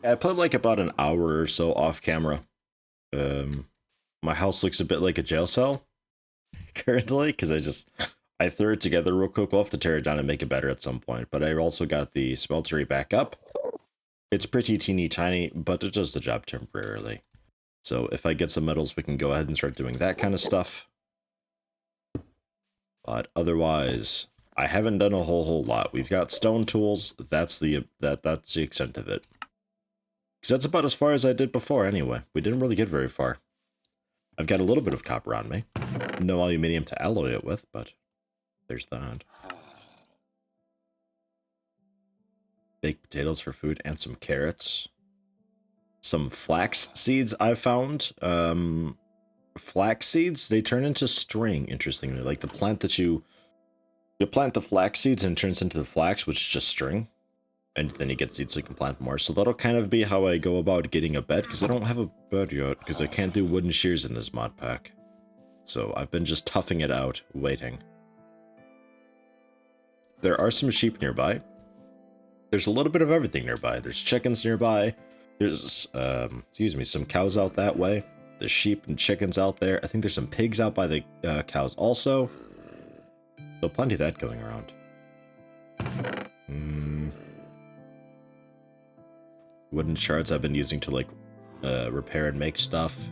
I played like about an hour or so off camera. My house looks a bit like a jail cell currently because I threw it together real quick. We'll have to tear it down and make it better at some point. But I also got the smeltery back up. It's pretty teeny tiny, but it does the job temporarily. So if I get some metals, we can go ahead and start doing that kind of stuff. But otherwise, I haven't done a whole lot. We've got stone tools. That's the extent of it. Because that's about as far as I did before anyway. We didn't really get very far. I've got a little bit of copper on me. No aluminium to alloy it with, but there's that. Baked potatoes for food and some carrots. Some flax seeds I found. Flax seeds, they turn into string, interestingly. Like the plant that you plant the flax seeds and it turns into the flax, which is just string. And then you get seeds so you can plant more. So that'll kind of be how I go about getting a bed, because I don't have a bed yet, because I can't do wooden shears in this mod pack. So I've been just toughing it out, waiting. There are some sheep nearby. There's a little bit of everything nearby. There's chickens nearby. There's, some cows out that way. There's sheep and chickens out there. I think there's some pigs out by the cows also. So plenty of that going around. Wooden shards I've been using to like repair and make stuff.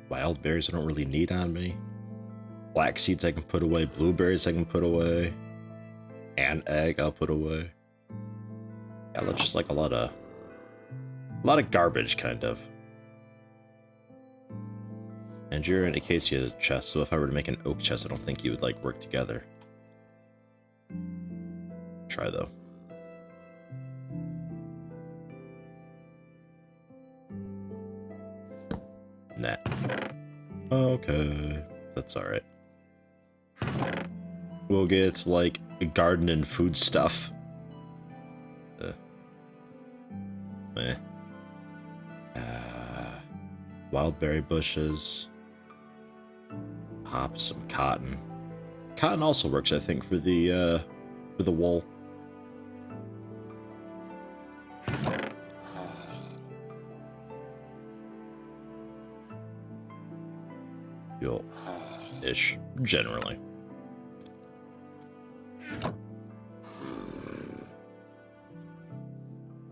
Wild berries I don't really need on me. Flax seeds I can put away. Blueberries I can put away. An egg I'll put away. Yeah, that's just like a lot of garbage, kind of. And you're an acacia chest, so if I were to make an oak chest, I don't think you would like work together. Try though. Nah. Okay. That's alright. We'll get, like, garden and food stuff. Wild berry bushes. Hops, some cotton. Cotton also works, I think, for the wool. Ish, generally.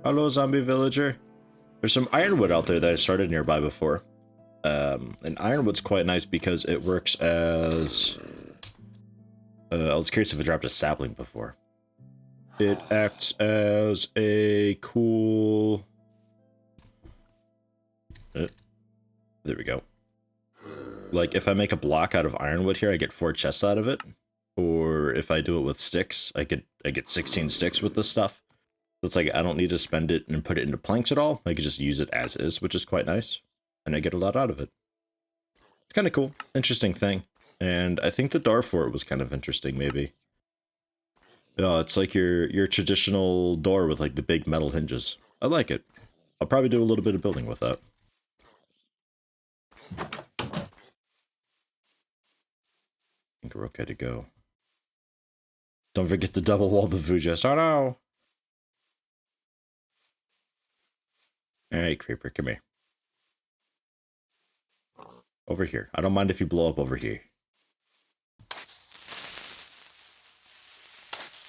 Hello, zombie villager. There's some ironwood out there that I started nearby before. And ironwood's quite nice because it works as... I was curious if it dropped a sapling before. It acts as a cool... there we go. Like, if I make a block out of ironwood here, I get 4 chests out of it. Or if I do it with sticks, I get 16 sticks with this stuff. So it's like, I don't need to spend it and put it into planks at all. I can just use it as is, which is quite nice. And I get a lot out of it. It's kind of cool. Interesting thing. And I think the door for it was kind of interesting, maybe. Yeah, it's like your traditional door with, like, the big metal hinges. I like it. I'll probably do a little bit of building with that. I think we're okay to go. Don't forget to double wall the food chest. Oh no! Alright, creeper, come here. Over here. I don't mind if you blow up over here.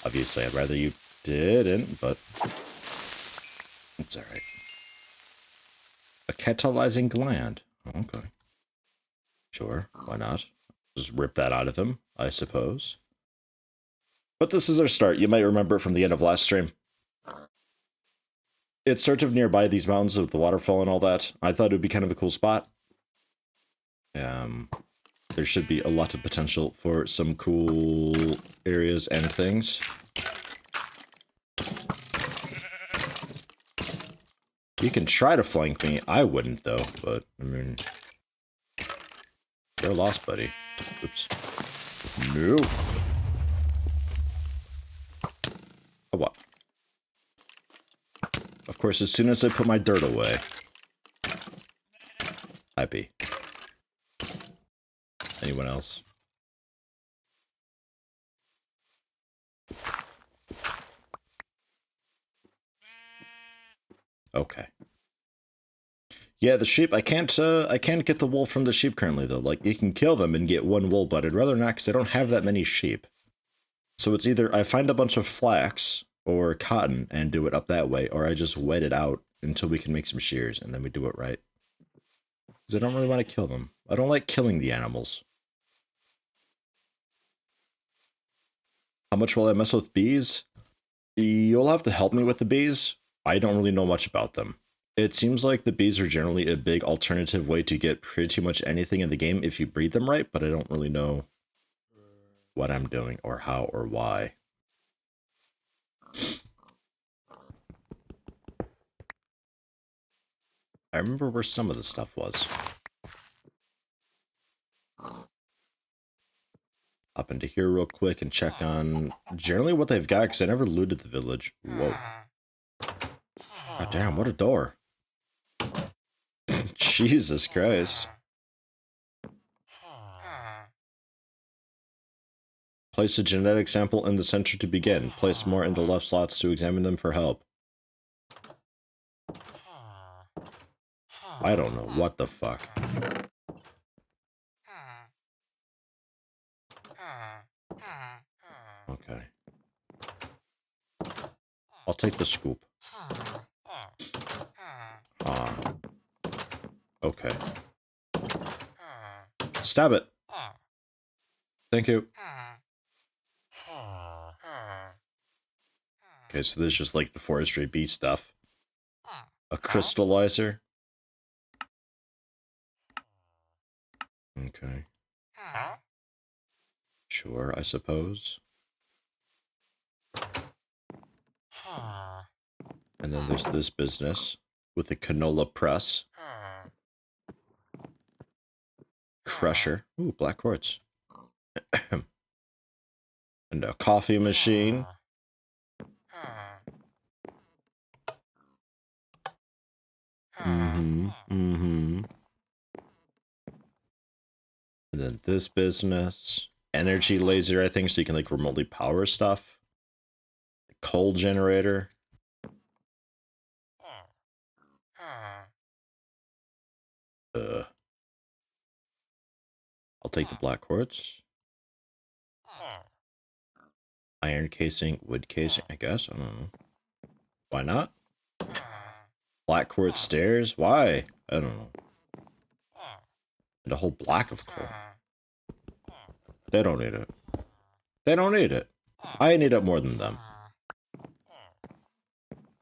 Obviously, I'd rather you didn't, but it's alright. A catalyzing gland. Okay. Sure, why not? Just rip that out of him, I suppose. But this is our start. You might remember from the end of last stream. It's sort of nearby these mountains with the waterfall and all that. I thought it would be kind of a cool spot. There should be a lot of potential for some cool areas and things. You can try to flank me. I wouldn't, though, but, I mean... You're lost, buddy. Oops. No. Oh, what? Of course, as soon as I put my dirt away. Happy. Anyone else? Okay. Yeah, the sheep, I can't get the wool from the sheep currently, though. Like, you can kill them and get one wool, but I'd rather not, because I don't have that many sheep. So it's either I find a bunch of flax or cotton and do it up that way, or I just wet it out until we can make some shears, and then we do it right. Because I don't really want to kill them. I don't like killing the animals. How much will I mess with bees? You'll have to help me with the bees. I don't really know much about them. It seems like the bees are generally a big alternative way to get pretty much anything in the game if you breed them right, but I don't really know what I'm doing or how or why. I remember where some of the stuff was. Up into here real quick and check on generally what they've got, because I never looted the village. Whoa. God damn, what a door. Jesus Christ. Place a genetic sample in the center to begin. Place more in the left slots to examine them for help. I don't know. What the fuck? Okay. I'll take the scoop. Okay. Stab it. Thank you. Okay, so there's just like the forestry bee stuff. A crystallizer. Okay. Sure, I suppose. And then there's this business with the canola press. Crusher. Ooh, black quartz. And a coffee machine. And then this business. Energy laser, I think, so you can like remotely power stuff. Coal generator. I'll take the black quartz. Iron casing, wood casing, I guess. I don't know. Why not? Black quartz stairs? Why? I don't know. And a whole block of coal. They don't need it. They don't need it. I need it more than them.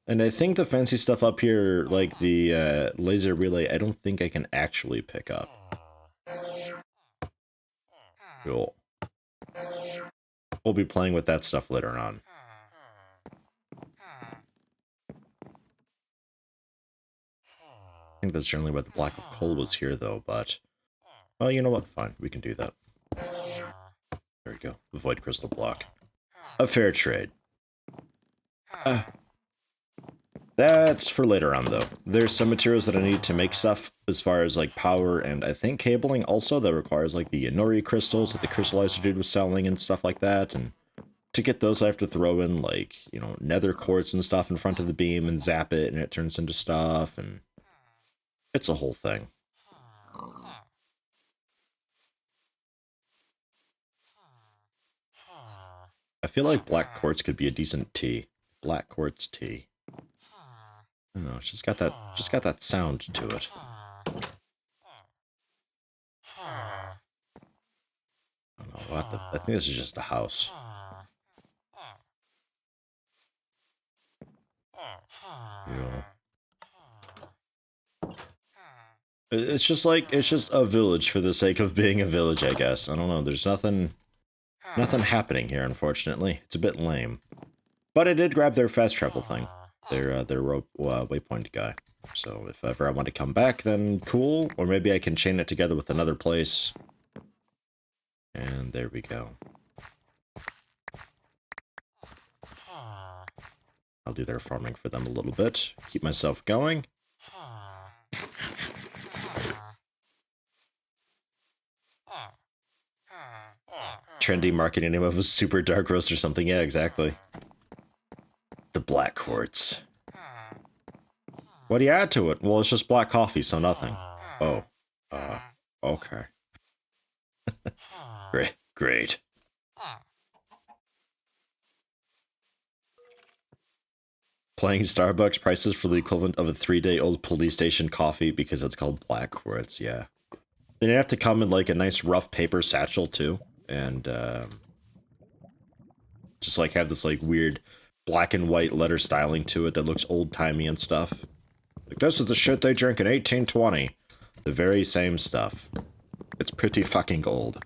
And I think the fancy stuff up here, like the laser relay, I don't think I can actually pick up. Cool. We'll be playing with that stuff later on. I think that's generally why the block of coal was here, though, but... Well, you know what? Fine, we can do that. There we go. The void crystal block. A fair trade. That's for later on, though. There's some materials that I need to make stuff as far as, like, power and, I think, cabling also that requires, like, the Inori crystals that the crystallizer dude was selling and stuff like that, and to get those, I have to throw in, like, you know, nether quartz and stuff in front of the beam and zap it, and it turns into stuff, and it's a whole thing. I feel like black quartz could be a decent tea. Black quartz tea. I don't know, it's just got that sound to it. I don't know what the... I think this is just a house. Yeah. It's just like, it's just a village for the sake of being a village, I guess. I don't know, there's nothing happening here, unfortunately. It's a bit lame. But I did grab their fast travel thing. Their waypoint guy. So if ever I want to come back, then cool. Or maybe I can chain it together with another place. And there we go. I'll do their farming for them a little bit. Keep myself going. Trendy marketing name of a super dark roast or something. Yeah, exactly. The black quartz. What do you add to it? Well, it's just black coffee, so nothing. Oh. Okay. Great. Playing Starbucks prices for the equivalent of a 3-day-old police station coffee because it's called black quartz, yeah. Then you have to come in like a nice rough paper satchel too, and just like have this like weird black and white letter styling to it that looks old-timey and stuff. Like, this is the shit they drink in 1820. The very same stuff. It's pretty fucking old.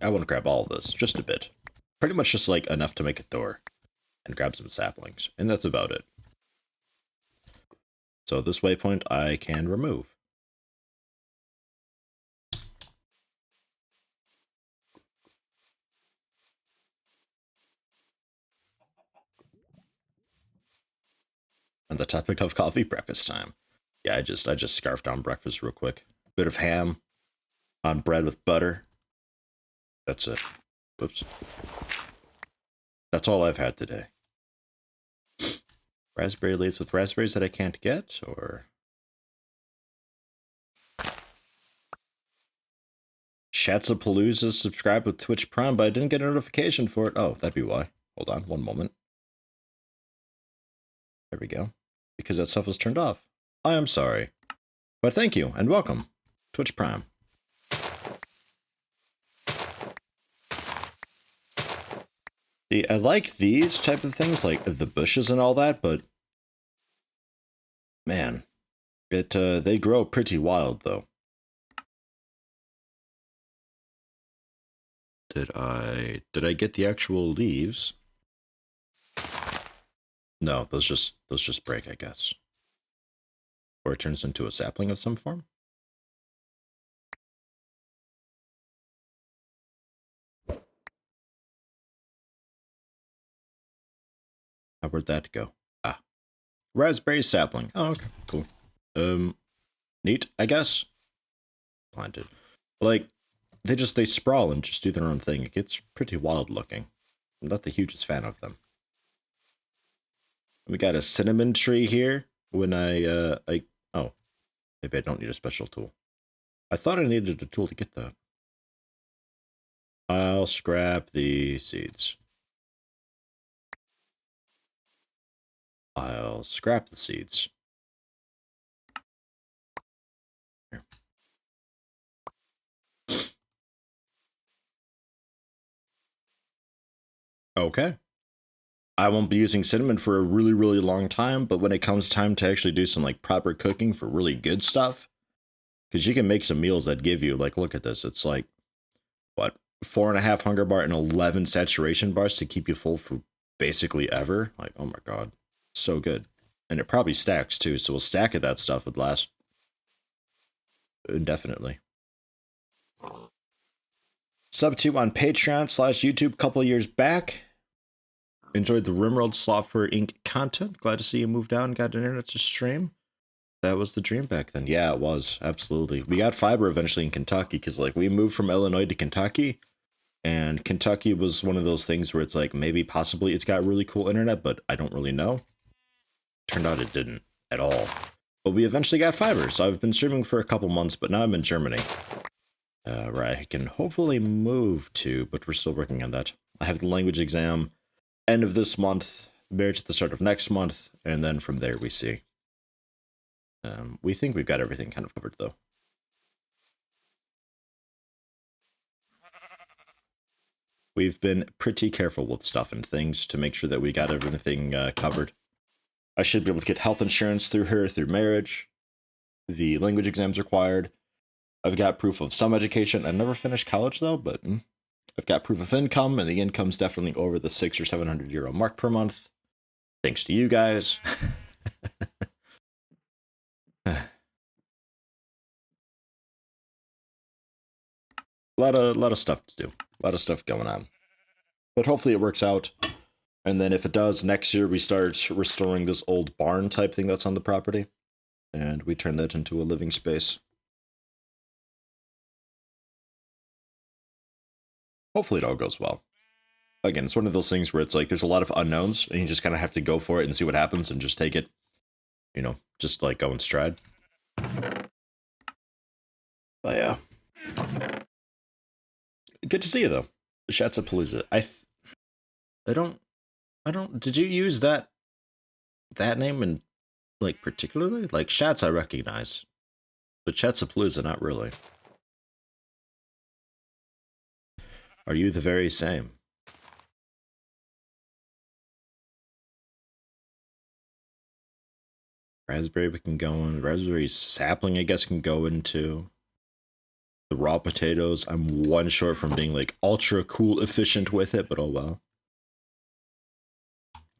I want to grab all of this, just a bit. Pretty much just like enough to make a door. And grab some saplings. And that's about it. So this waypoint I can remove. On the topic of coffee, breakfast time. Yeah, I just scarfed down breakfast real quick. Bit of ham on bread with butter. That's it. Oops. That's all I've had today. Raspberry leaves with raspberries that I can't get, or... Shatsapalooza subscribed with Twitch Prime, but I didn't get a notification for it. Oh, that'd be why. Hold on, one moment. There we go. Because that stuff was turned off. I am sorry. But thank you, and welcome. Twitch Prime. See, I like these type of things, like the bushes and all that, but... Man. They grow pretty wild, though. Did I get the actual leaves? No, those just break, I guess. Or it turns into a sapling of some form? Where'd that go? Ah. Raspberry sapling. Oh, okay, cool. Neat, I guess. Planted. Like, they sprawl and just do their own thing. It gets pretty wild looking. I'm not the hugest fan of them. We got a cinnamon tree here. When oh, maybe I don't need a special tool. I thought I needed a tool to get that. I'll scrap the seeds. I'll scrap the seeds. Here. Okay. I won't be using cinnamon for a really, really long time, but when it comes time to actually do some like proper cooking for really good stuff, because you can make some meals that give you, like, look at this. It's like, what, 4.5 hunger bar and 11 saturation bars to keep you full for basically ever. Like, oh my god, so good. And it probably stacks too, so a stack of that stuff would last indefinitely. Sub to on Patreon/YouTube couple years back. Enjoyed the Rimworld Software Inc. content. Glad to see you moved down and got internet to stream. That was the dream back then. Yeah, it was. Absolutely. We got fiber eventually in Kentucky because, like, we moved from Illinois to Kentucky. And Kentucky was one of those things where it's like, maybe, possibly, it's got really cool internet, but I don't really know. Turned out it didn't at all. But we eventually got fiber, so I've been streaming for a couple months, but now I'm in Germany. Where I can hopefully move to, but we're still working on that. I have the language exam end of this month, marriage at the start of next month, and then from there we see. We think we've got everything kind of covered, though. We've been pretty careful with stuff and things to make sure that we got everything covered. I should be able to get health insurance through her, through marriage. The language exam's required. I've got proof of some education. I never finished college, though, but I've got proof of income, and the income's definitely over the 600 or 700 euro mark per month. Thanks to you guys. A lot of stuff to do. A lot of stuff going on. But hopefully it works out. And then if it does, next year we start restoring this old barn type thing that's on the property. And we turn that into a living space. hopefully it all goes well. Again, it's one of those things where it's like there's a lot of unknowns, and you just kind of have to go for it and see what happens and just take it, you know, just like go in stride. But yeah. Good to see you, though. Shatsapalooza. I don't, did you use that name in, like, particularly? Like, Shats I recognize, but Shatsapalooza not really. Are you the very same? Raspberry we can go in. Raspberry sapling, I guess, can go into. The raw potatoes, I'm one short from being, like, ultra cool efficient with it, but oh well.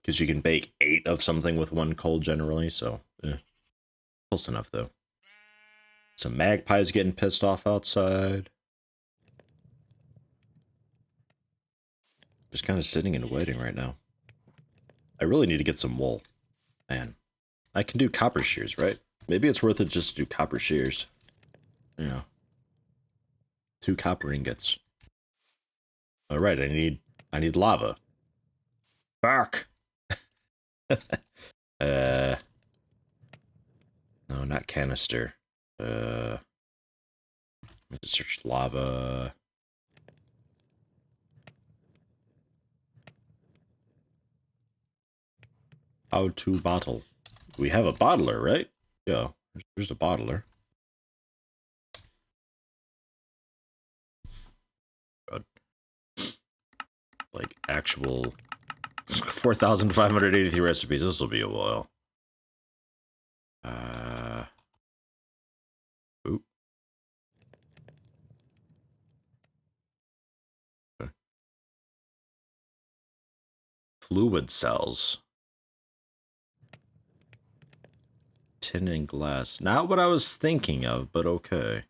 Because you can bake 8 of something with 1 coal generally, so close enough, though. Some magpies getting pissed off outside. Just kind of sitting and waiting right now. I really need to get some wool. Man, I can do copper shears, right? Maybe it's worth it just to do copper shears. Yeah. 2 copper ingots. All right, I need lava. Fuck. No, not canister. Let me just search lava. How to bottle. We have a bottler, right? Yeah, there's a bottler. God. Like actual 4,583 recipes. This will be a while. Oop. Okay. Fluid cells. Tin and glass. Not what I was thinking of, but okay.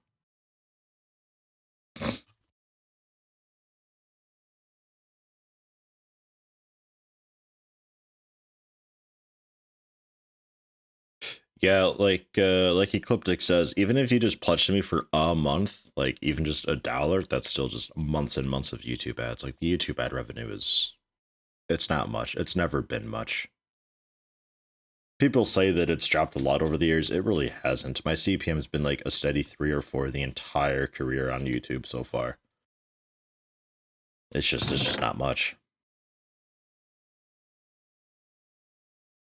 Yeah, like Ecliptic says, even if you just pledge to me for a month, like even just $1, that's still just months and months of YouTube ads. Like the YouTube ad revenue it's not much. It's never been much. People say that it's dropped a lot over the years. It really hasn't. My CPM has been like a steady 3 or 4 the entire career on YouTube so far. It's just not much.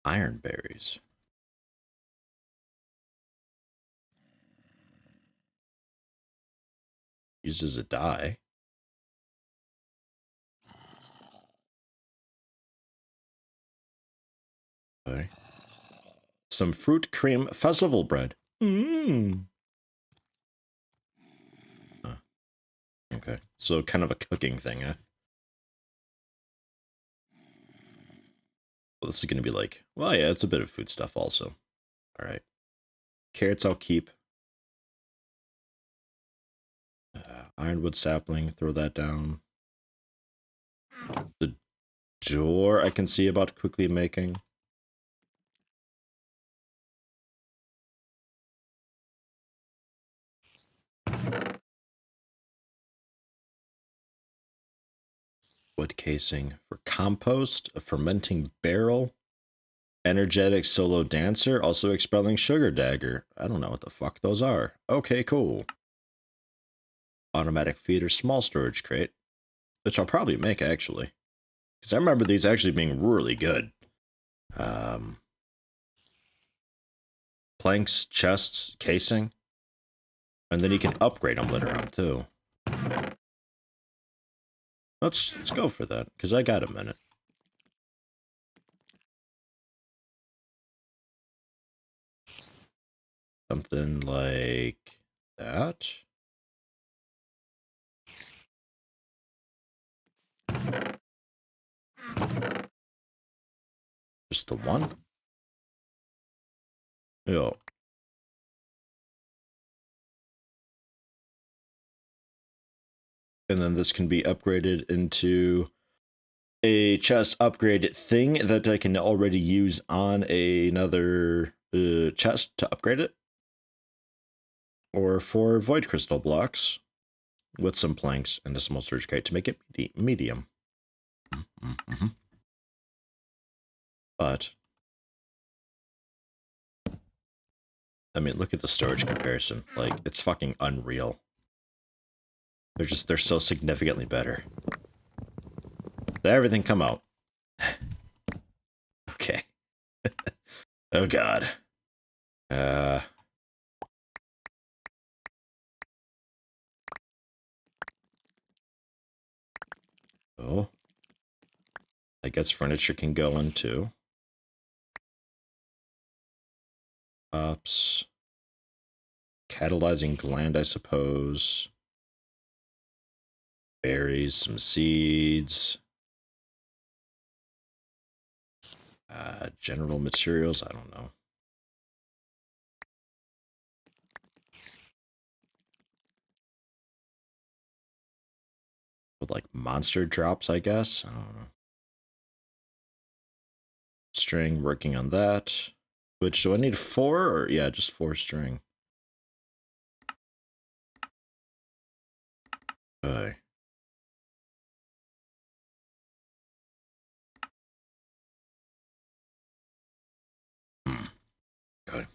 Iron berries. Used as a dye. Okay. Some fruit cream festival bread. Mmm. Okay, so kind of a cooking thing, huh? Well, this is going to be like, well, yeah, it's a bit of food stuff also. All right. Carrots I'll keep. Ironwood sapling, throw that down. The door I can see about quickly making. Wood casing for compost, a fermenting barrel, energetic solo dancer, also expelling sugar dagger. I don't know what the fuck those are. Okay, cool. Automatic feeder, small storage crate, which I'll probably make actually, because I remember these actually being really good. Planks, chests, casing, and then you can upgrade them later on too. Let's go for that, because I got a minute. Something like that. Just the one? Yeah. And then this can be upgraded into a chest upgrade thing that I can already use on another chest to upgrade it. Or 4 void crystal blocks, with some planks and a small storage crate to make it medium. But I mean, look at the storage comparison. Like, it's fucking unreal. They're so significantly better. Did everything come out? Okay. Oh god. Oh. I guess furniture can go in too. Ups. Catalyzing gland, I suppose. Berries, some seeds. General materials, I don't know. With like monster drops, I guess. I don't know. String, working on that. Which, do I need 4 or yeah, just 4 string. Okay. Okay.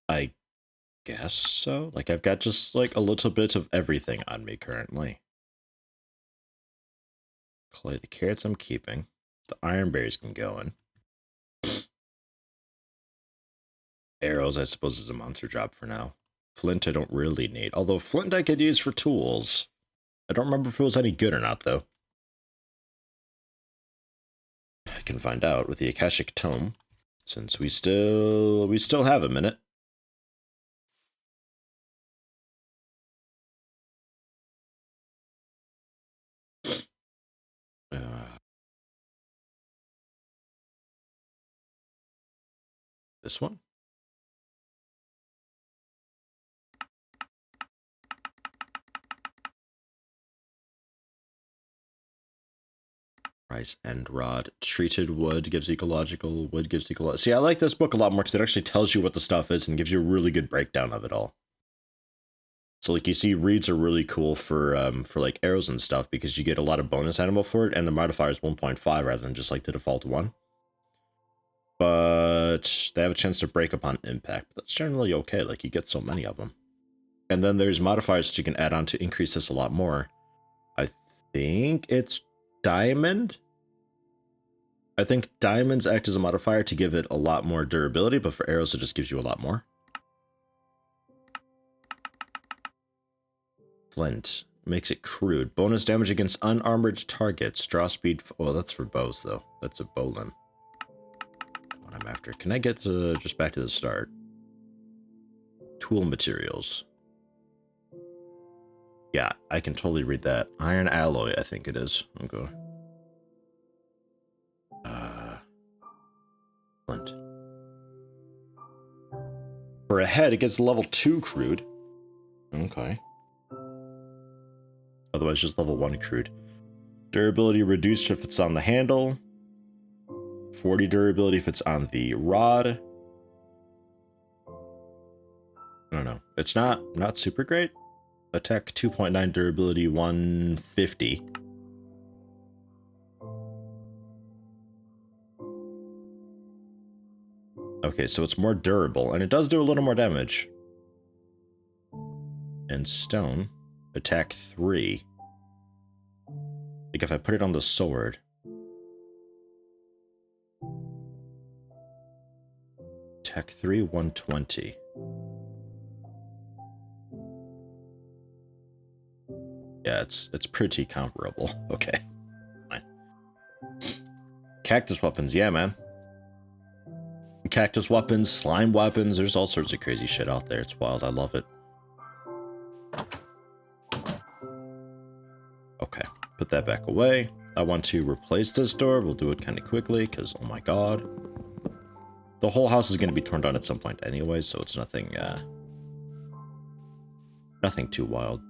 I guess so. Like, I've got just like a little bit of everything on me currently. Clay, the carrots I'm keeping. The iron berries can go in. Arrows, I suppose, is a monster drop for now. Flint I don't really need. Although flint I could use for tools. I don't remember if it was any good or not, though. I can find out with the Akashic Tome, since we still have a minute. This one? Rice end rod. Treated wood gives ecological. Wood gives ecological. See, I like this book a lot more because it actually tells you what the stuff is and gives you a really good breakdown of it all. So like you see, reeds are really cool for like arrows and stuff because you get a lot of bonus animal for it, and the modifier is 1.5 rather than just like the default 1. But they have a chance to break upon impact. But that's generally okay. Like you get so many of them. And then there's modifiers that you can add on to increase this a lot more. I think it's diamond. I think diamonds act as a modifier to give it a lot more durability, but for arrows it just gives you a lot more. Flint makes it crude. Bonus damage against unarmored targets. Draw speed. Oh, that's for bows though. That's a bowline. What I'm after. Can I get to just back to the start? Tool materials. Yeah, I can totally read that. Iron alloy, I think it is. Okay. Flint. For a head, it gets level 2 crude. Okay. Otherwise, just level 1 crude. Durability reduced if it's on the handle. 40 durability if it's on the rod. I don't know. It's not super great. Attack 2.9 durability 150. Okay, so it's more durable, and it does do a little more damage. And stone, attack 3. Like if I put it on the sword. Attack 3, 120. Yeah, it's pretty comparable. Okay. Fine. Cactus weapons, yeah, man. Cactus weapons, slime weapons, there's all sorts of crazy shit out there. It's wild, I love it. Okay, put that back away. I want to replace this door. We'll do it kind of quickly, because, oh my god. The whole house is going to be torn down at some point anyway, so it's nothing, nothing too wild.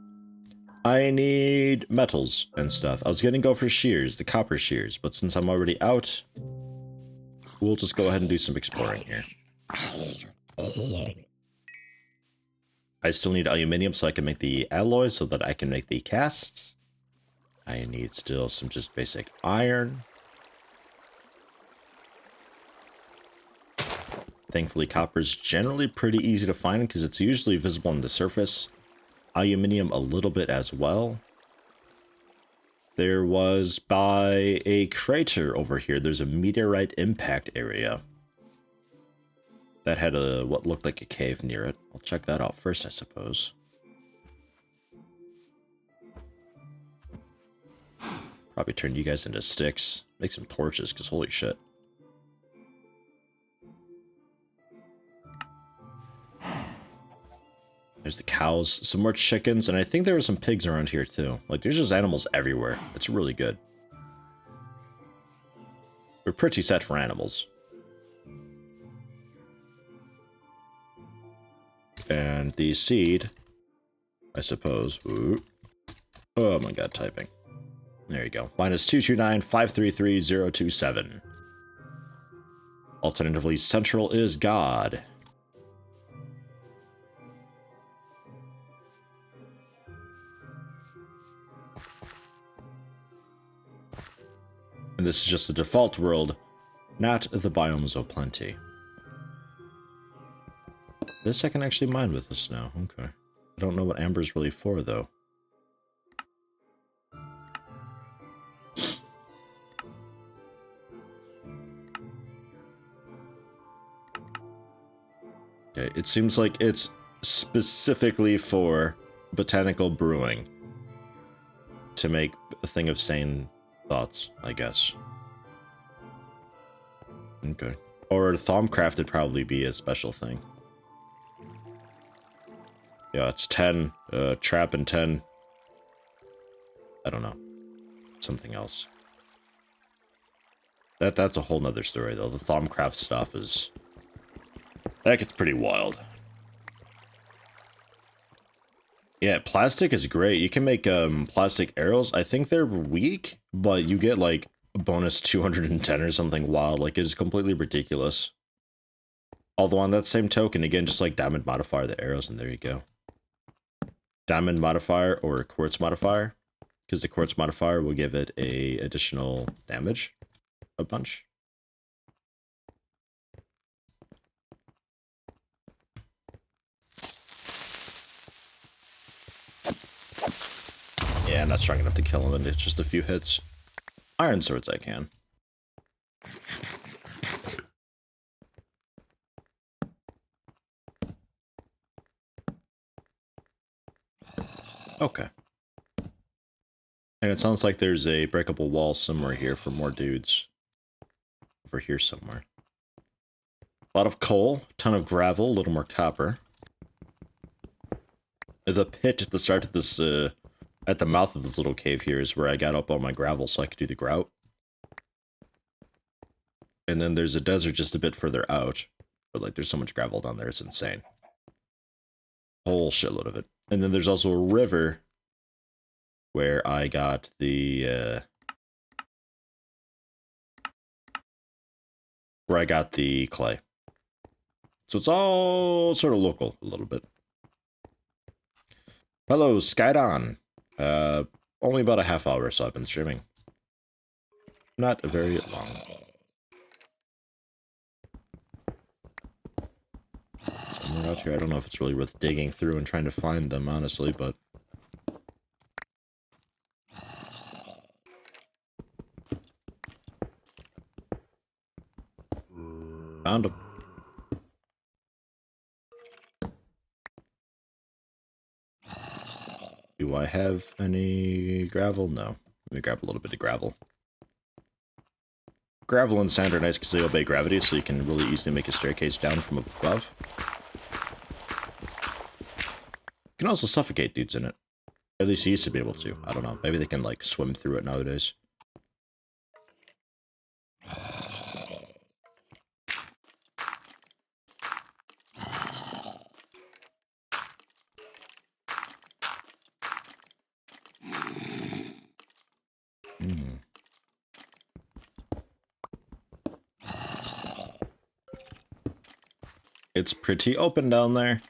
I need metals and stuff. I was gonna go for shears, the copper shears, but since I'm already out, we'll just go ahead and do some exploring here. I still need aluminium so I can make the alloys so that I can make the casts. I need still some just basic iron. Thankfully, copper is generally pretty easy to find because it's usually visible on the surface. Aluminium a little bit as well. There was by a crater over here, there's a meteorite impact area that had a what looked like a cave near it. I'll check that out first, I suppose. Probably turn you guys into sticks. Make some torches, because holy shit. There's the cows, some more chickens, and I think there were some pigs around here too. Like, there's just animals everywhere. It's really good. We're pretty set for animals. And the seed, I suppose. Ooh. Oh my god, typing. There you go. Minus 229-533-027. Alternatively, central is God. And this is just the default world, not the biomes of plenty. This I can actually mine with this now. Okay. I don't know what amber's really for, though. Okay, it seems like it's specifically for botanical brewing. To make a thing of sane thoughts, I guess. Okay. Or Thaumcraft would probably be a special thing. Yeah, it's 10. Trap and 10. I don't know. Something else. That's a whole nother story, though. The Thaumcraft stuff is... that gets pretty wild. Yeah, plastic is great. You can make plastic arrows. I think they're weak, but you get like a bonus 210 or something wild. Like, it's completely ridiculous. Although on that same token, again, just like diamond modifier the arrows, and there you go. Diamond modifier or quartz modifier, because the quartz modifier will give it a additional damage a bunch. Yeah, I'm not strong enough to kill him, and it's just a few hits. Iron swords I can. Okay. And it sounds like there's a breakable wall somewhere here for more dudes. Over here somewhere. A lot of coal, ton of gravel, a little more copper. The pit at the start of this, at the mouth of this little cave here is where I got up all my gravel so I could do the grout. And then there's a desert just a bit further out. But like, there's so much gravel down there, it's insane. Whole shitload of it. And then there's also a river where I got the, clay. So it's all sort of local a little bit. Hello, Skydon. Only about a half hour, so I've been streaming. Not very long. Somewhere out here, I don't know if it's really worth digging through and trying to find them, honestly, but... found them. Do I have any gravel? No. Let me grab a little bit of gravel. Gravel and sand are nice because they obey gravity, so you can really easily make a staircase down from above. You can also suffocate dudes in it. At least you used to be able to. I don't know. Maybe they can, like, swim through it nowadays. It's pretty open down there.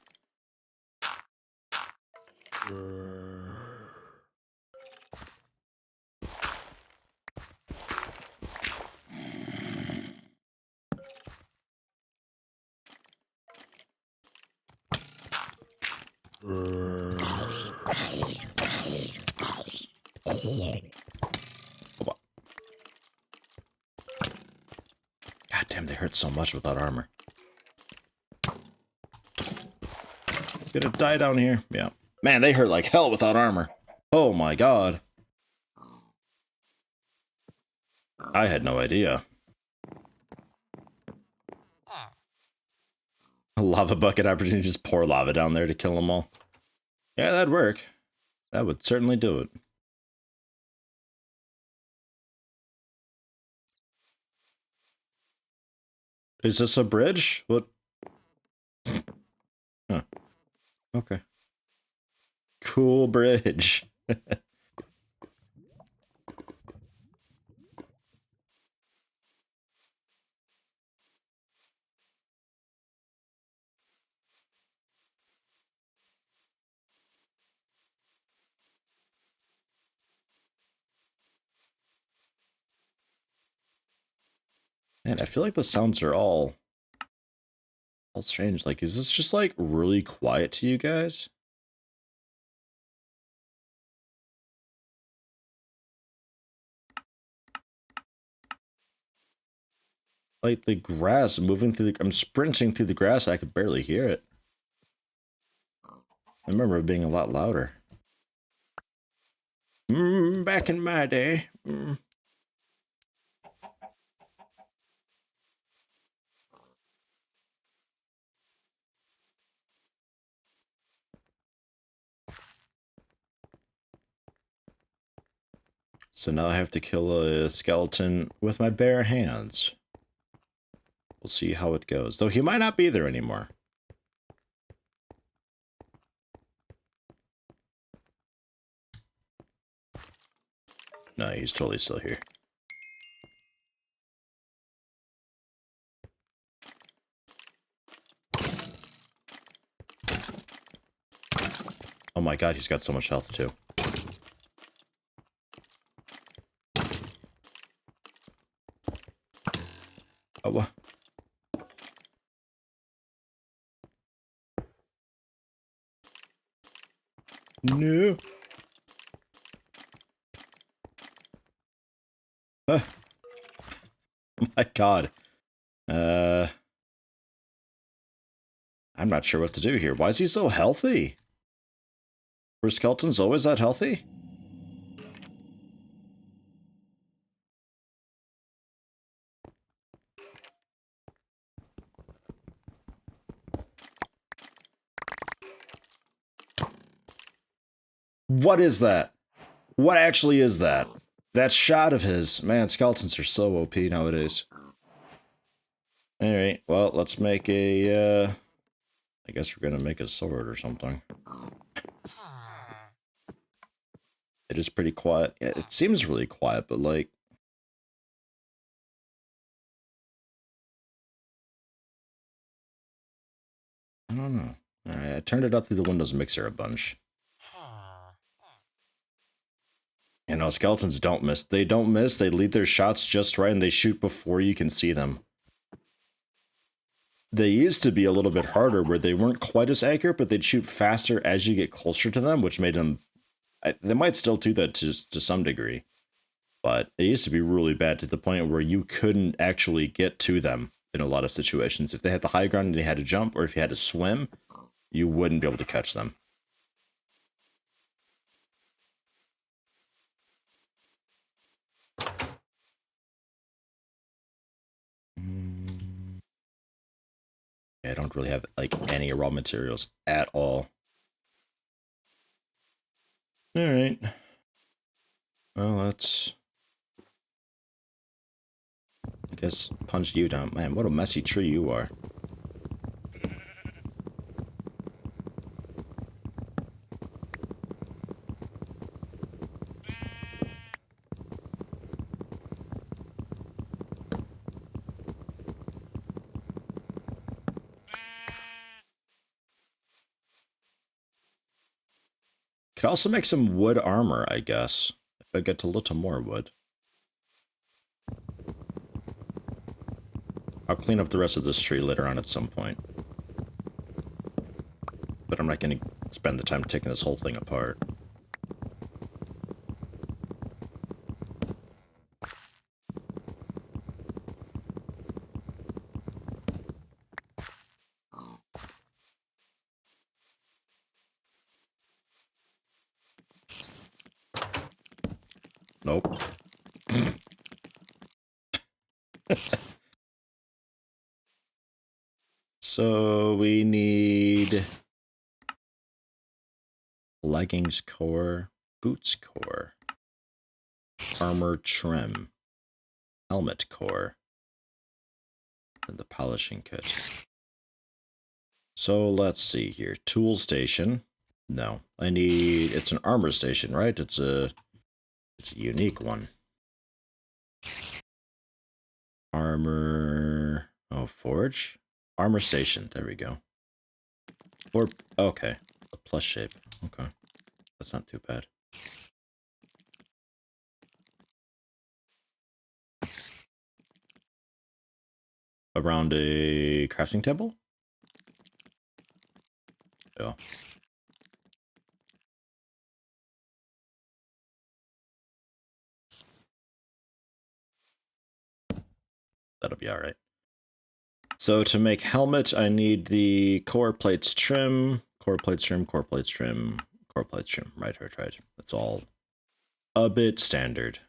God damn, they hurt so much without armor. Gonna die down here. Yeah. Man, they hurt like hell without armor. Oh my god. I had no idea. A lava bucket opportunity, just pour lava down there to kill them all. Yeah, that'd work. That would certainly do it. Is this a bridge? What? Huh. Okay. Cool bridge. Man, I feel like the sounds are all strange. Like, is this just like really quiet to you guys? Like the grass moving through the, I'm sprinting through the grass. I could barely hear it. I remember it being a lot louder. Back in my day. So now I have to kill a skeleton with my bare hands. We'll see how it goes. Though he might not be there anymore. No, he's totally still here. Oh my god, he's got so much health too. Oh, what? No. Oh my god. I'm not sure what to do here. Why is he so healthy? Were skeletons always that healthy? What is that? What actually is that? That shot of his. Man, skeletons are so OP nowadays. Alright, well, let's make a, I guess we're gonna make a sword or something. It is pretty quiet. Yeah, it seems really quiet, but like... I don't know. Alright, I turned it up through the Windows mixer a bunch. You know, skeletons don't miss. They don't miss, they lead their shots just right, and they shoot before you can see them. They used to be a little bit harder, where they weren't quite as accurate, but they'd shoot faster as you get closer to them, which made them... they might still do that to some degree. But it used to be really bad to the point where you couldn't actually get to them in a lot of situations. If they had the high ground and they had to jump, or if you had to swim, you wouldn't be able to catch them. I don't really have like any raw materials at all. All right. Well, let's, I guess, punch you down. Man, what a messy tree you are. Could also make some wood armor, I guess, if I get a little more wood. I'll clean up the rest of this tree later on at some point. But I'm not going to spend the time taking this whole thing apart. Nope. So we need leggings core, boots core, armor trim, helmet core, and the polishing kit. So let's see here. Tool station. No, I need, it's an armor station, right? It's a unique one. Armor, oh, forge? Armor station, there we go. Or, okay, a plus shape, okay. That's not too bad. Around a crafting table? Yeah. That'll be alright. So to make helmet, I need the core plates trim, core plates trim, core plates trim, core plates trim. Right. That's all a bit standard.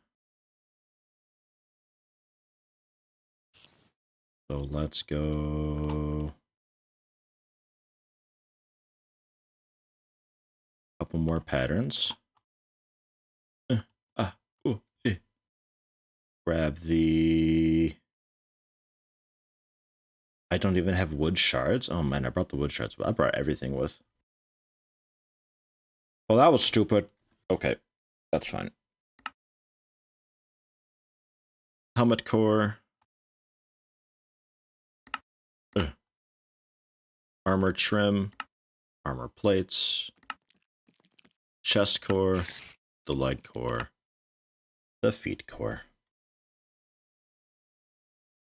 So let's go. A couple more patterns. Grab the... I don't even have wood shards. Oh man, I brought the wood shards, but I brought everything with. Well, that was stupid. Okay, that's fine. Helmet core. Armor trim. Armor plates. Chest core. The leg core. The feet core.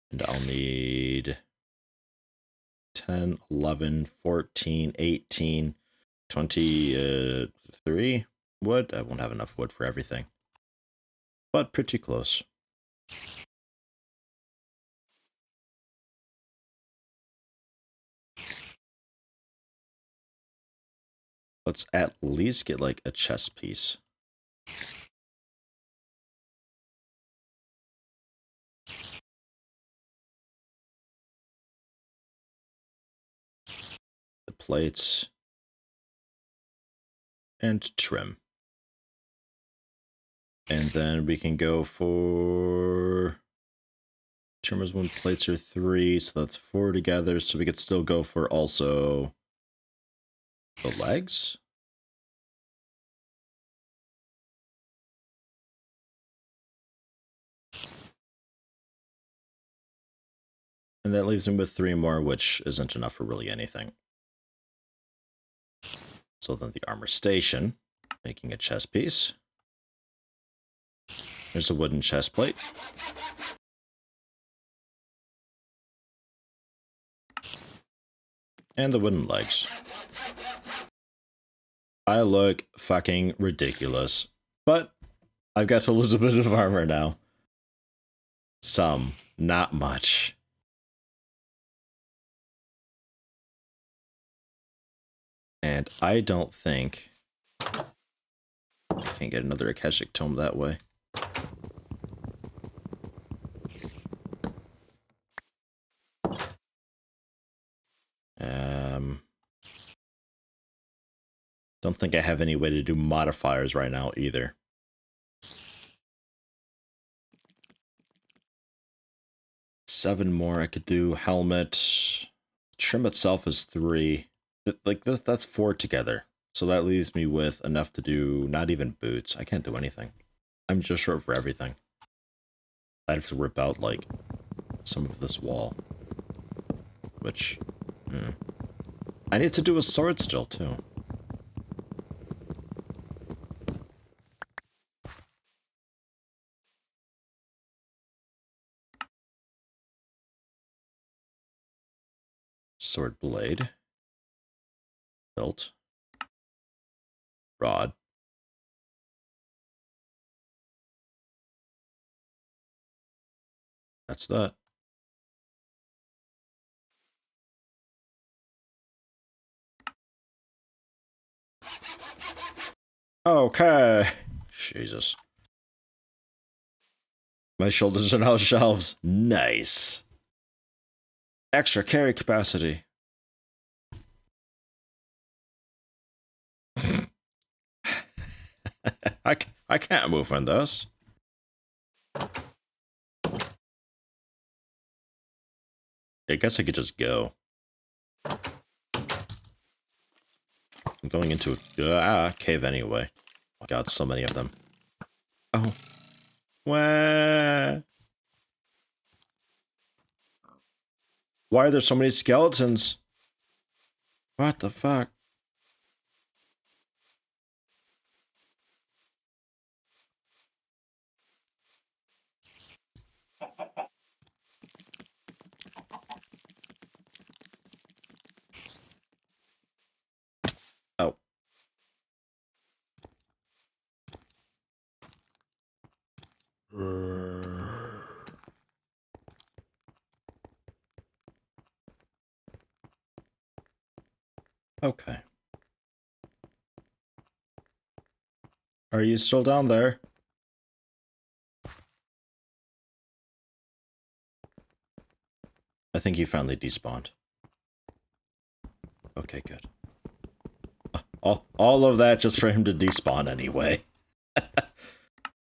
And I'll need 10, 11, 14, 18, 23 wood. I won't have enough wood for everything, but pretty close. Let's at least get like a chest piece. The plates and trim. And then we can go for trimmers 1, plates are 3, so that's 4 together. So we could still go for also the legs. And that leaves him with 3 more, which isn't enough for really anything. So then the armor station, making a chest piece. There's a wooden chest plate. And the wooden legs. I look fucking ridiculous. But I've got a little bit of armor now. Some, not much. And I don't think I can get another Akashic Tome that way. Don't think I have any way to do modifiers right now either. Seven more I could do. Helmet. Trim itself is 3. Like this, that's 4 together. So that leaves me with enough to do not even boots. I can't do anything. I'm just short for everything. I'd have to rip out like some of this wall. Which I need to do a sword still too. Sword blade. Hilt. Rod. That's that. Okay. Jesus. My shoulders are now shelves. Nice. Extra carry capacity. I can't move on this. I guess I could just go. I'm going into a cave anyway. Oh god, so many of them. Oh. Wah. Why are there so many skeletons? What the fuck? Oh. Okay. Are you still down there? I think he finally despawned. Okay, good. All of that just for him to despawn anyway.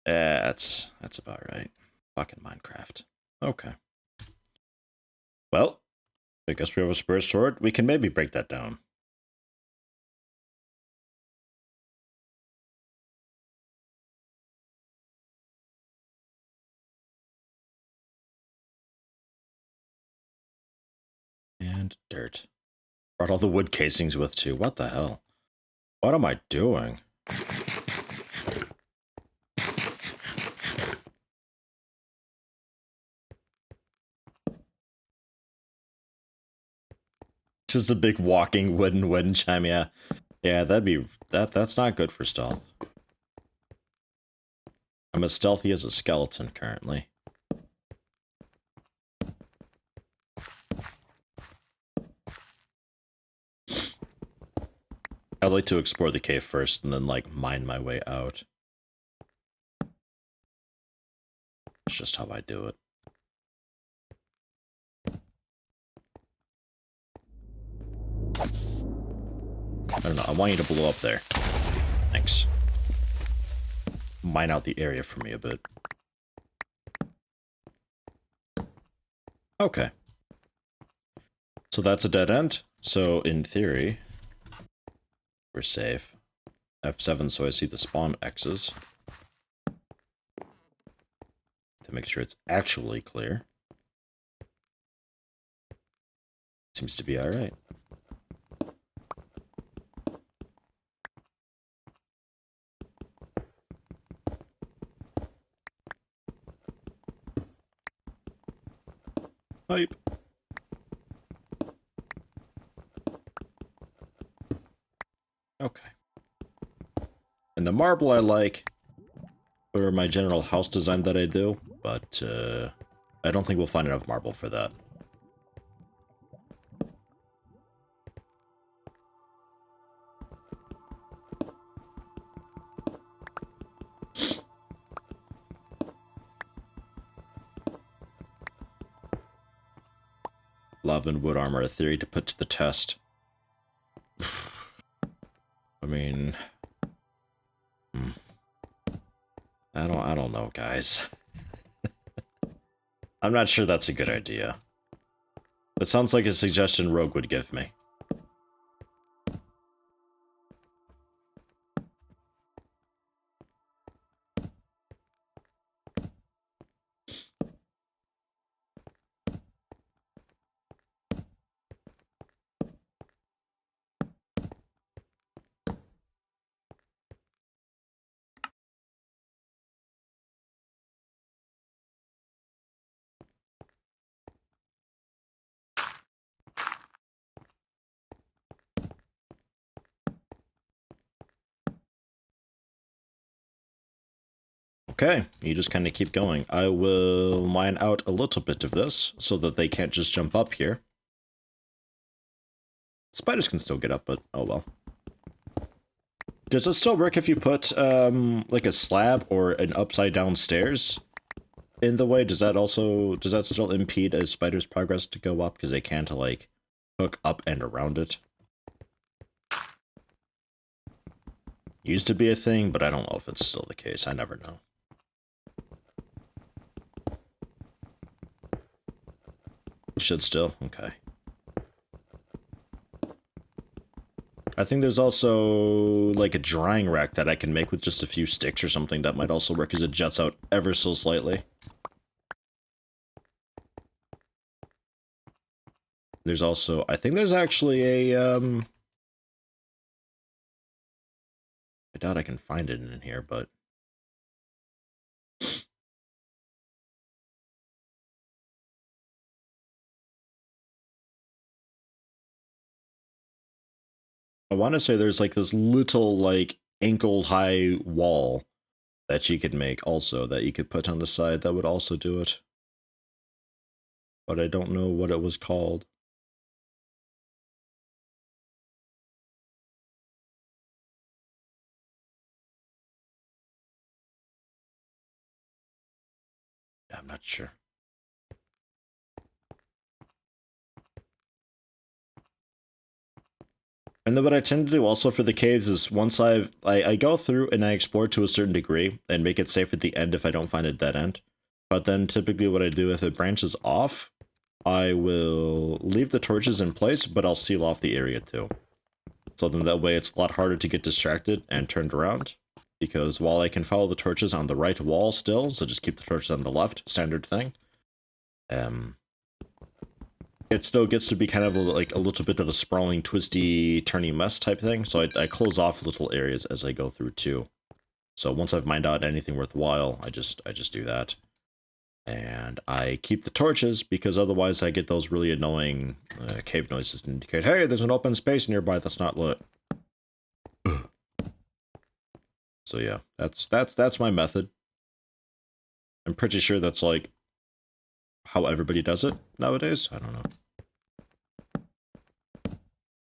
Yeah, that's about right. Fucking Minecraft. Okay. Well, I guess we have a spur sword. We can maybe break that down. And dirt. Brought all the wood casings with too. What the hell? What am I doing? Just a big walking wooden wind chime, yeah. Yeah, that's not good for stealth. I'm as stealthy as a skeleton currently. I'd like to explore the cave first and then like mine my way out. It's just how I do it. I don't know, I want you to blow up there. Thanks. Mine out the area for me a bit. Okay. So that's a dead end. So in theory, we're safe. F7, so I see the spawn X's. To make sure it's actually clear. Seems to be alright. Hype. Okay. And the marble I like for my general house design that I do, but I don't think we'll find enough marble for that. Lava and wood armor, a theory to put to the test. I mean, I don't know, guys. I'm not sure that's a good idea. That sounds like a suggestion Rogue would give me. Okay, you just kind of keep going. I will mine out a little bit of this so that they can't just jump up here. Spiders can still get up, but oh well. Does it still work if you put like a slab or an upside down stairs in the way? Does that still impede a spider's progress to go up because they can't like hook up and around it? Used to be a thing, but I don't know if it's still the case. I never know. Should still? Okay. I think there's also like a drying rack that I can make with just a few sticks or something that might also work as it juts out ever so slightly. There's also, I think there's actually a, I doubt I can find it in here, but I want to say there's like this little like ankle high wall that you could make also that you could put on the side that would also do it. But I don't know what it was called. I'm not sure. And then what I tend to do also for the caves is once I go through and I explore to a certain degree and make it safe at the end if I don't find a dead end. But then typically what I do if it branches off, I will leave the torches in place, but I'll seal off the area too. So then that way it's a lot harder to get distracted and turned around. Because while I can follow the torches on the right wall still, so just keep the torches on the left, standard thing. It still gets to be kind of like a little bit of a sprawling, twisty, turny mess type thing. So I close off little areas as I go through too. So once I've mined out anything worthwhile, I just do that. And I keep the torches because otherwise I get those really annoying cave noises to indicate, hey, there's an open space nearby that's not lit. So yeah, that's my method. I'm pretty sure that's like how everybody does it nowadays. I don't know.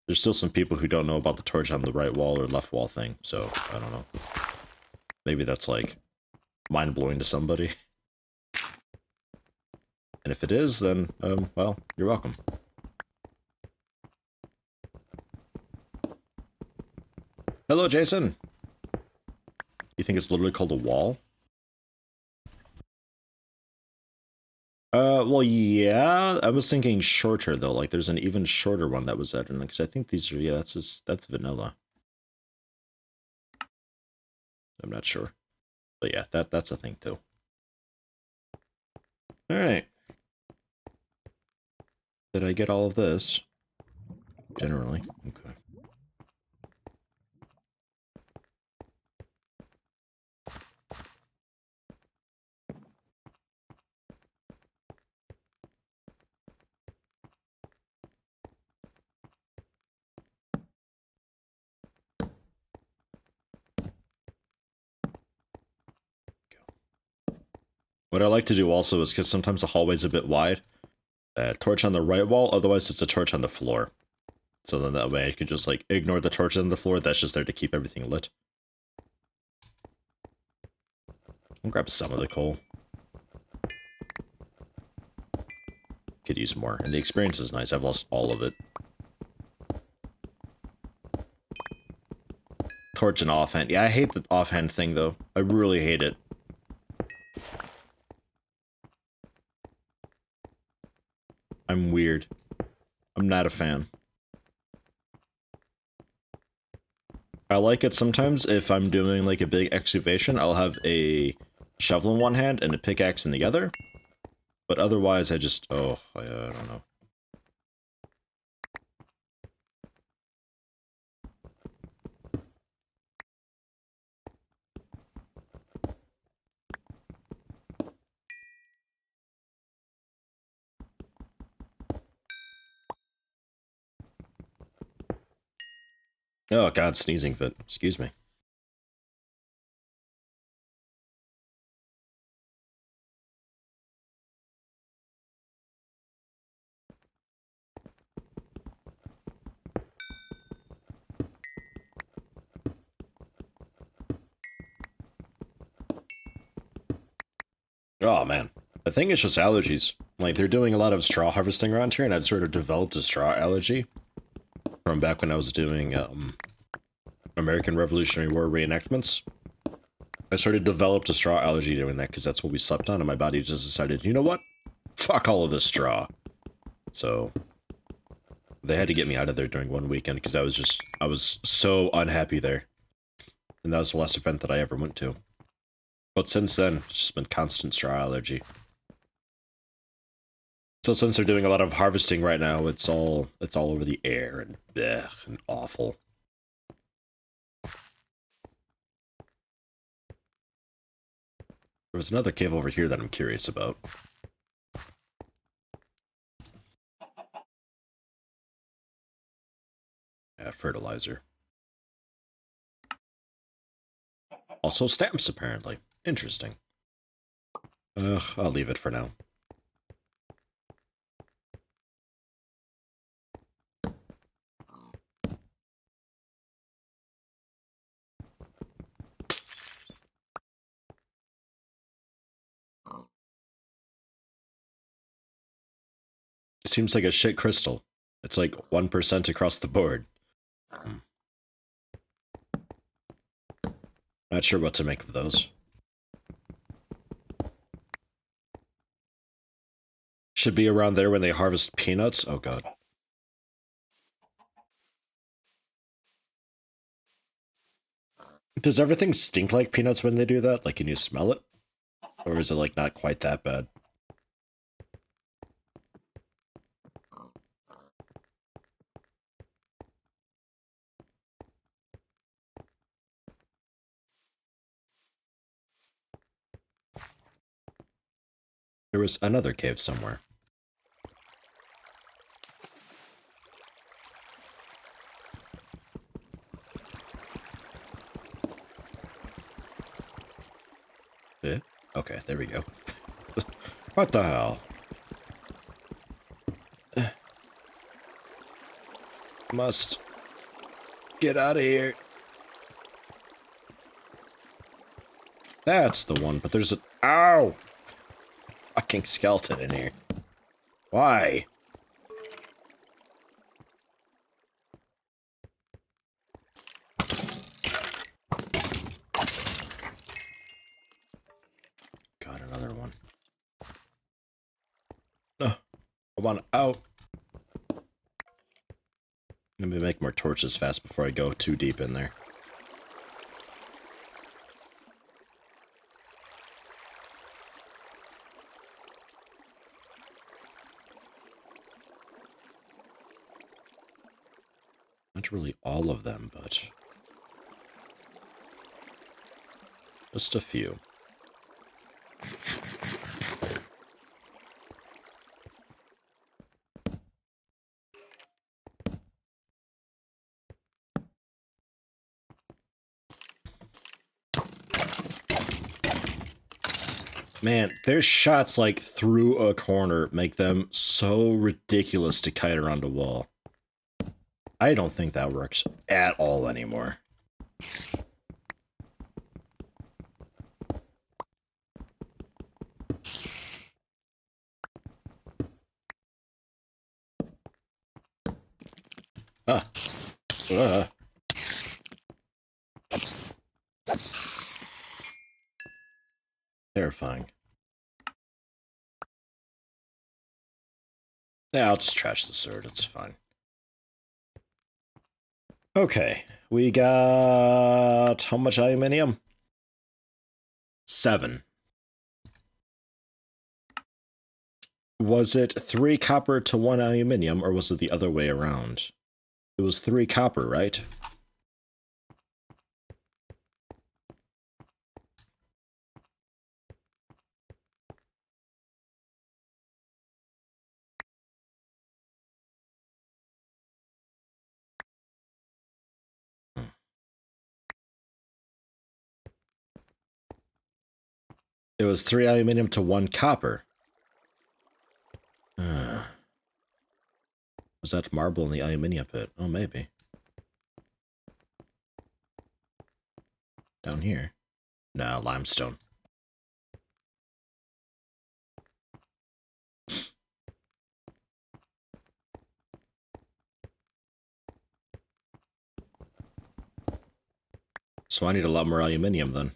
There's still some people who don't know about the torch on the right wall or left wall thing, so I don't know. Maybe that's like mind-blowing to somebody. And if it is, then, well, you're welcome. Hello, Jason! You think it's literally called a wall? Well, yeah, I was thinking shorter, though. Like, there's an even shorter one that was added, because I think these are, yeah, that's vanilla. I'm not sure. But yeah, that's a thing, too. Alright. Did I get all of this? Generally. Okay. What I like to do also is, because sometimes the hallway's a bit wide, torch on the right wall, otherwise it's a torch on the floor. So then that way I could just like ignore the torches on the floor, that's just there to keep everything lit. I'll grab some of the coal. Could use more, and the experience is nice, I've lost all of it. Torch and offhand. Yeah, I hate the offhand thing though. I really hate it. I'm weird. I'm not a fan. I like it sometimes if I'm doing like a big excavation, I'll have a shovel in one hand and a pickaxe in the other. But otherwise I just, I don't know. Oh god, sneezing fit. Excuse me. Oh man, I think it's just allergies. Like they're doing a lot of straw harvesting around here, and I've sort of developed a straw allergy from back when I was doing American Revolutionary War reenactments. I sort of developed a straw allergy doing that because that's what we slept on, and my body just decided, you know what? Fuck all of this straw. So they had to get me out of there during one weekend because I was so unhappy there. And that was the last event that I ever went to. But since then, it's just been constant straw allergy. So since they're doing a lot of harvesting right now, it's all over the air and blech and awful. There was another cave over here that I'm curious about. Yeah, fertilizer. Also stamps, apparently. Interesting. Ugh, I'll leave it for now. It seems like a shit crystal. It's like 1% across the board. Not sure what to make of those. Should be around there when they harvest peanuts. Oh god. Does everything stink like peanuts when they do that? Like, can you smell it? Or is it, like, not quite that bad? There was another cave somewhere. Yeah? Okay, there we go. What the hell? Must get out of here. That's the one, but there's a... Ow! Fucking skeleton in here. Why? Got another one. No, I want out. Let me make more torches fast before I go too deep in there. Not really all of them, but just a few. Man, their shots like through a corner make them so ridiculous to kite around a wall. I don't think that works at all anymore. Ah. Terrifying. Yeah, I'll just trash the sword. It's fine. Okay, we got... how much aluminium? 7. Was it 3 copper to 1 aluminium, or was it the other way around? It was 3 copper, right? It was 3 aluminium to 1 copper. Was that marble in the aluminium pit? Oh, maybe. Down here. No, limestone. So I need a lot more aluminium then.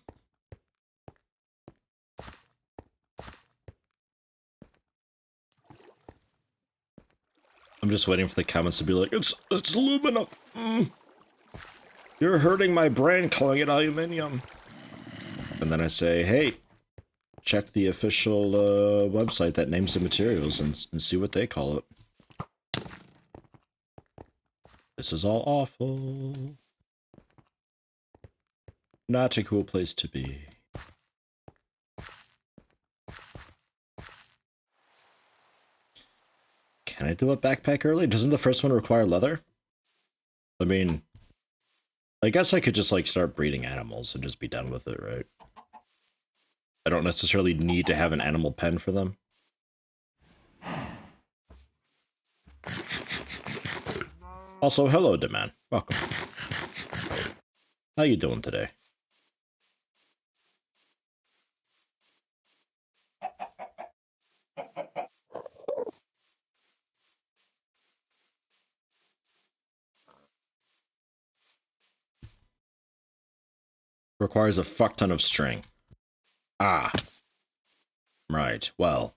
I'm just waiting for the comments to be like, it's aluminum. You're hurting my brain calling it aluminium. And then I say, hey, check the official website that names the materials and see what they call it. This is all awful. Not a cool place to be. Can I do a backpack early? Doesn't the first one require leather? I mean, I guess I could just like start breeding animals and just be done with it, right? I don't necessarily need to have an animal pen for them. Also, hello, Demand. Welcome. How you doing today? Requires a fuck ton of string. Ah. Right, well,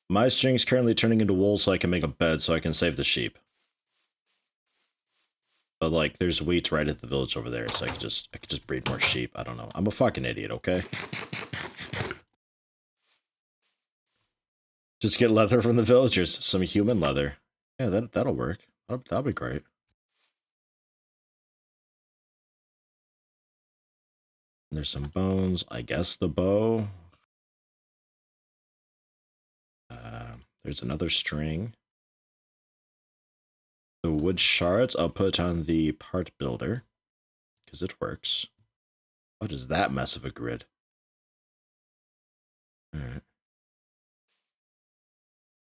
my string's currently turning into wool so I can make a bed so I can save the sheep. But like, there's wheat right at the village over there, so I could just breed more sheep. I don't know. I'm a fucking idiot, okay? Just get leather from the villagers. Some human leather. Yeah, that'll work. That'll be great. And there's some bones. I guess the bow. There's another string. The wood shards, I'll put on the part builder. Because it works. What is that mess of a grid? Alright.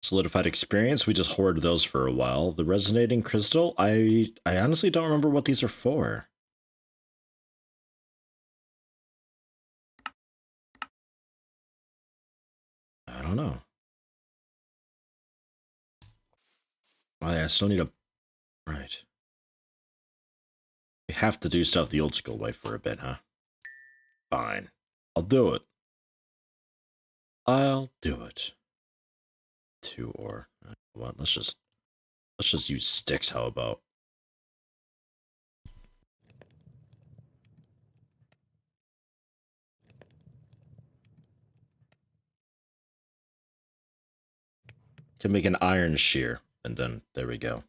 Solidified experience, we just hoarded those for a while. The resonating crystal, I honestly don't remember what these are for. I don't know. Oh, yeah, I still need a... Right. We have to do stuff the old school way for a bit, huh? Fine. I'll do it. I'll do it. 2 ore. What? Let's just use sticks, how about? Can make an iron shear, and then there we go.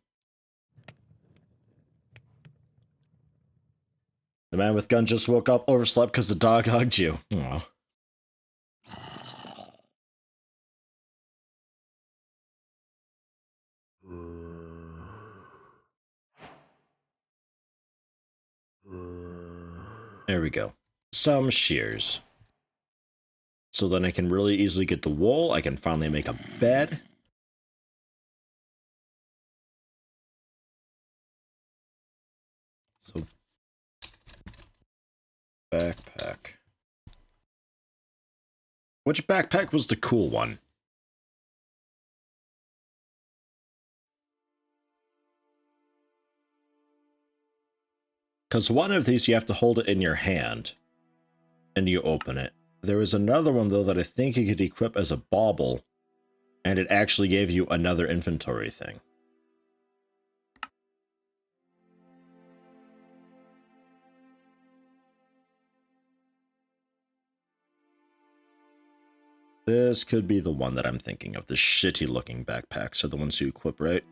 The man with gun just woke up, overslept because the dog hugged you. Aww. There we go. Some shears. So then I can really easily get the wool. I can finally make a bed. So, backpack. Which backpack was the cool one? Because one of these you have to hold it in your hand. And you open it. There was another one, though, that I think you could equip as a bauble. And it actually gave you another inventory thing. This could be the one that I'm thinking of. The shitty looking backpacks are the ones you equip, right?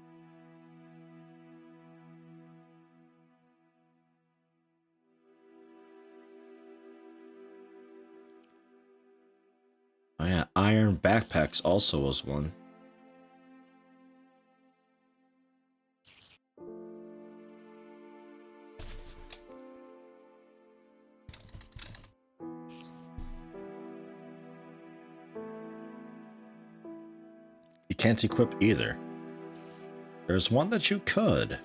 Oh yeah, iron backpacks also was one. You can't equip either. There's one that you could.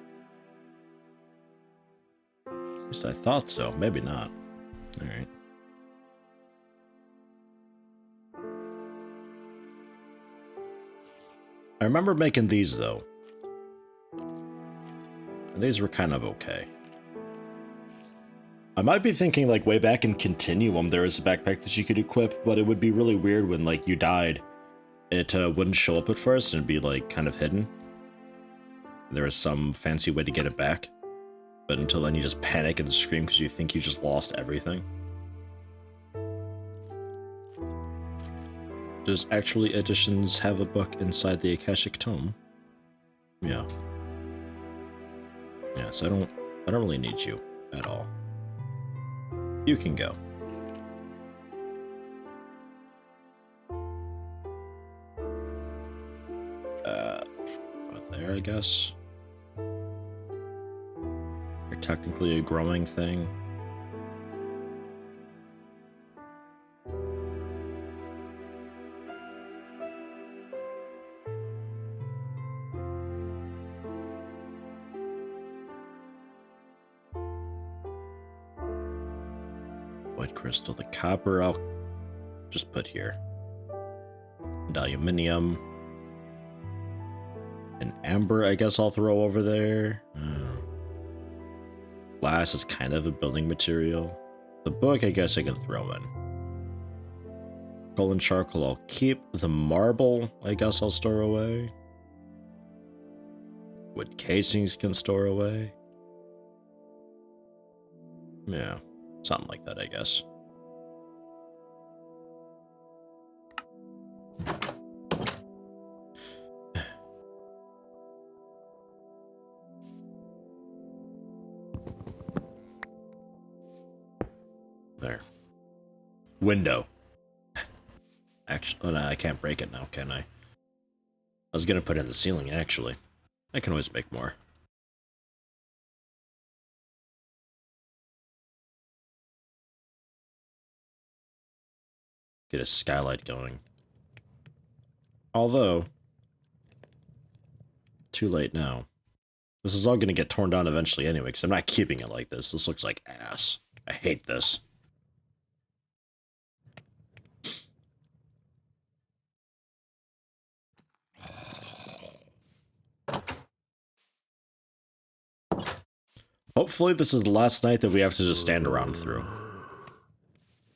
At least I thought so. Maybe not. Alright. I remember making these, though. And these were kind of okay. I might be thinking like way back in Continuum there is a backpack that you could equip, but it would be really weird when like you died. It wouldn't show up at first and it'd be like kind of hidden. There is some fancy way to get it back. But until then you just panic and scream because you think you just lost everything. Does actually Editions have a book inside the Akashic Tome? Yeah. Yeah, so I don't really need you at all. You can go. Right there, I guess. You're technically a growing thing. White crystal, the copper I'll just put here. And aluminium. And amber I guess I'll throw over there. Glass is kind of a building material. The book I guess I can throw in. Coal and charcoal I'll keep. The marble I guess I'll store away. Wood casings can store away. Yeah, something like that I guess. There. Window. Actually, oh no, I can't break it now, can I? I was gonna put it in the ceiling, actually. I can always make more. Get a skylight going. Although, too late now. This is all gonna get torn down eventually anyway, because I'm not keeping it like this. This looks like ass. I hate this. Hopefully this is the last night that we have to just stand around through.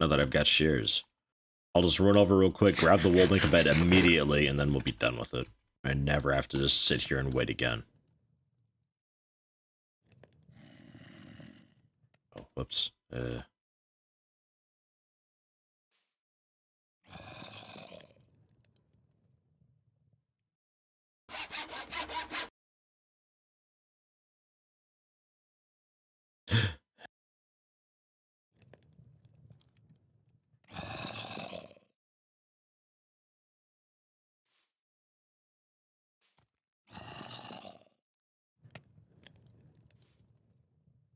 Now that I've got shears. I'll just run over real quick, grab the wool, make a bed immediately, and then we'll be done with it. I never have to just sit here and wait again. Oh, whoops.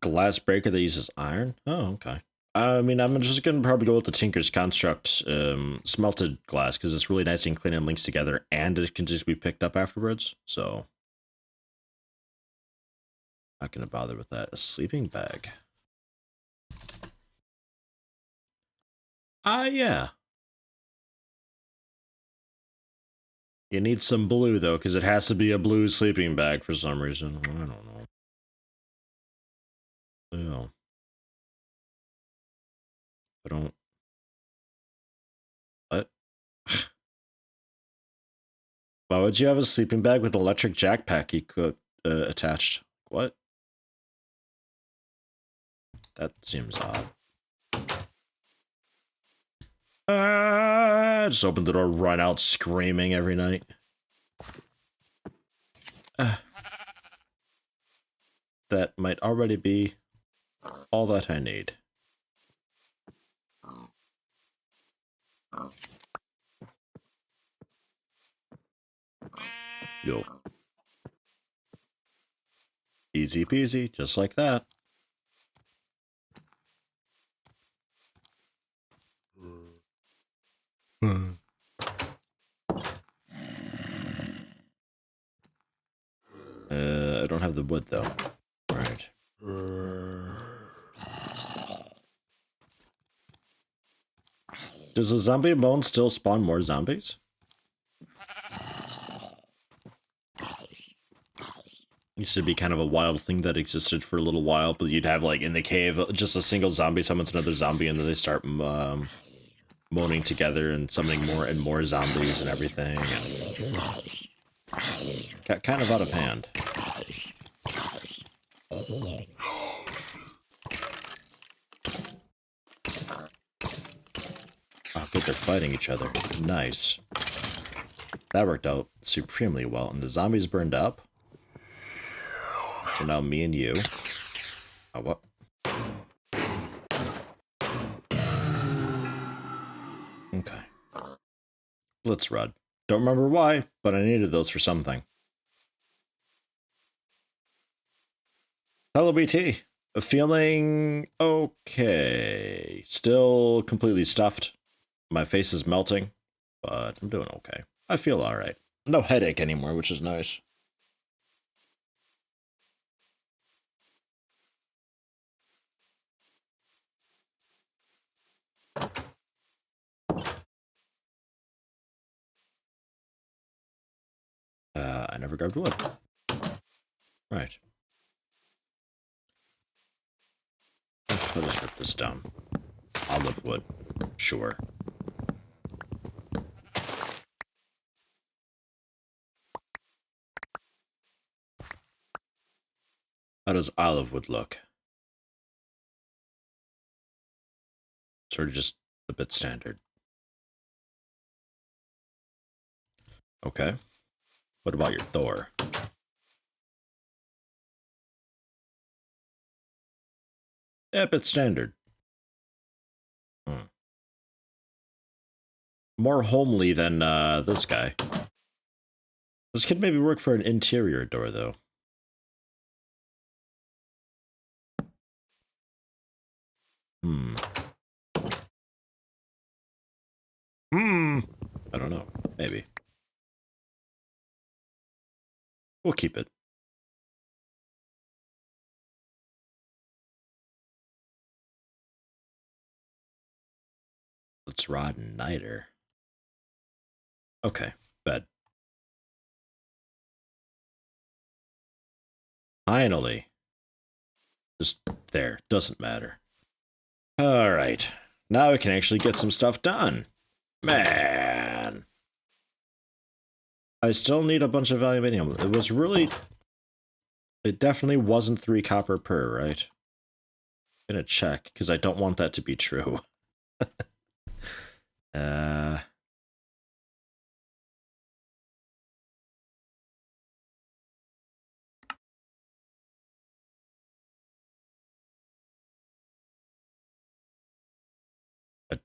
Glass breaker that uses iron? Oh, okay. I mean, I'm just gonna probably go with the Tinker's Construct smelted glass because it's really nice and clean and links together, and it can just be picked up afterwards. So, not gonna bother with that. A sleeping bag. Yeah. You need some blue though, because it has to be a blue sleeping bag for some reason. I don't know. Yeah. I don't. What? Why would you have a sleeping bag with electric jackpack you could attached? What? That seems odd. Just open the door, run out screaming every night. That might already be all that I need. Yo. Easy peasy, just like that. I don't have the wood though. Alright. Does the zombie bone still spawn more zombies? Used to be kind of a wild thing that existed for a little while, but you'd have, like, in the cave, just a single zombie summons another zombie, and then they start moaning together and summoning more and more zombies and everything. And got kind of out of hand. Oh, good, they're fighting each other. Nice. That worked out supremely well. And the zombies burned up. So now me and you. Oh, what? Okay. Blitz Rod. Don't remember why, but I needed those for something. Hello, BT. Feeling okay. Still completely stuffed. My face is melting, but I'm doing okay. I feel alright. No headache anymore, which is nice. I never grabbed wood. Right. Let us rip this down. Olive wood. Sure. How does olive wood look? Sort of just a bit standard. Okay. What about your Thor? Yeah, a bit standard. More homely than this guy. This could maybe work for an interior door, though. I don't know. Maybe. We'll keep it. Let's rod and niter. Okay, bed. Finally. Just there. Doesn't matter. Alright. Now we can actually get some stuff done. Man. I still need a bunch of aluminium. It was really... It definitely wasn't 3 copper per, right? I'm gonna check, because I don't want that to be true. A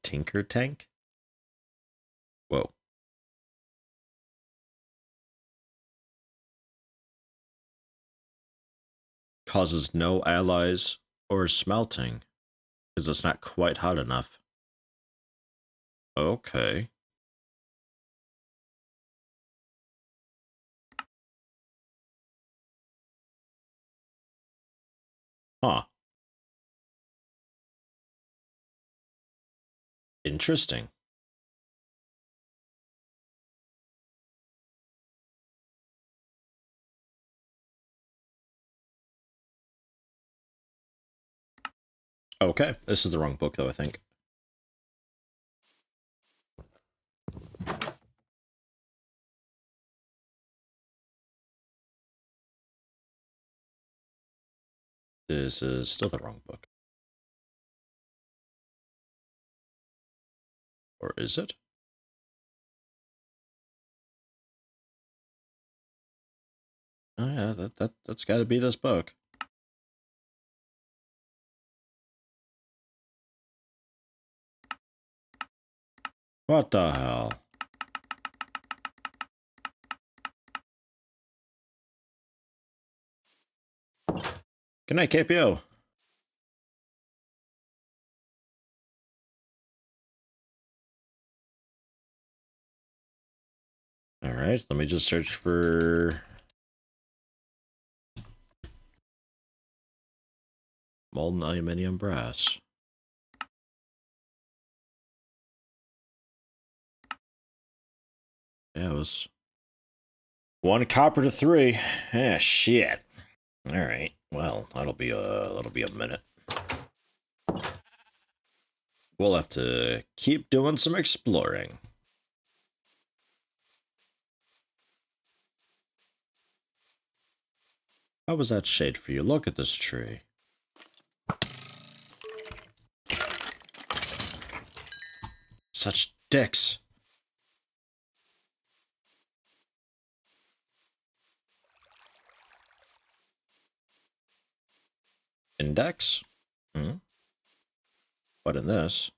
tinker tank? Whoa. Causes no alloys or smelting, because it's not quite hot enough. Okay. Huh. Interesting. Okay, this is the wrong book, though, I think. This is still the wrong book. Or is it? Oh yeah, that's gotta be this book. What the hell? Good night, KPO. Alright, let me just search for... molten aluminium brass. Yeah, it was 1 copper to 3. Ah, shit. Alright, well, that'll be a minute. We'll have to keep doing some exploring. How was that shade for you? Look at this tree. Such dicks. Index? Hmm? What in this?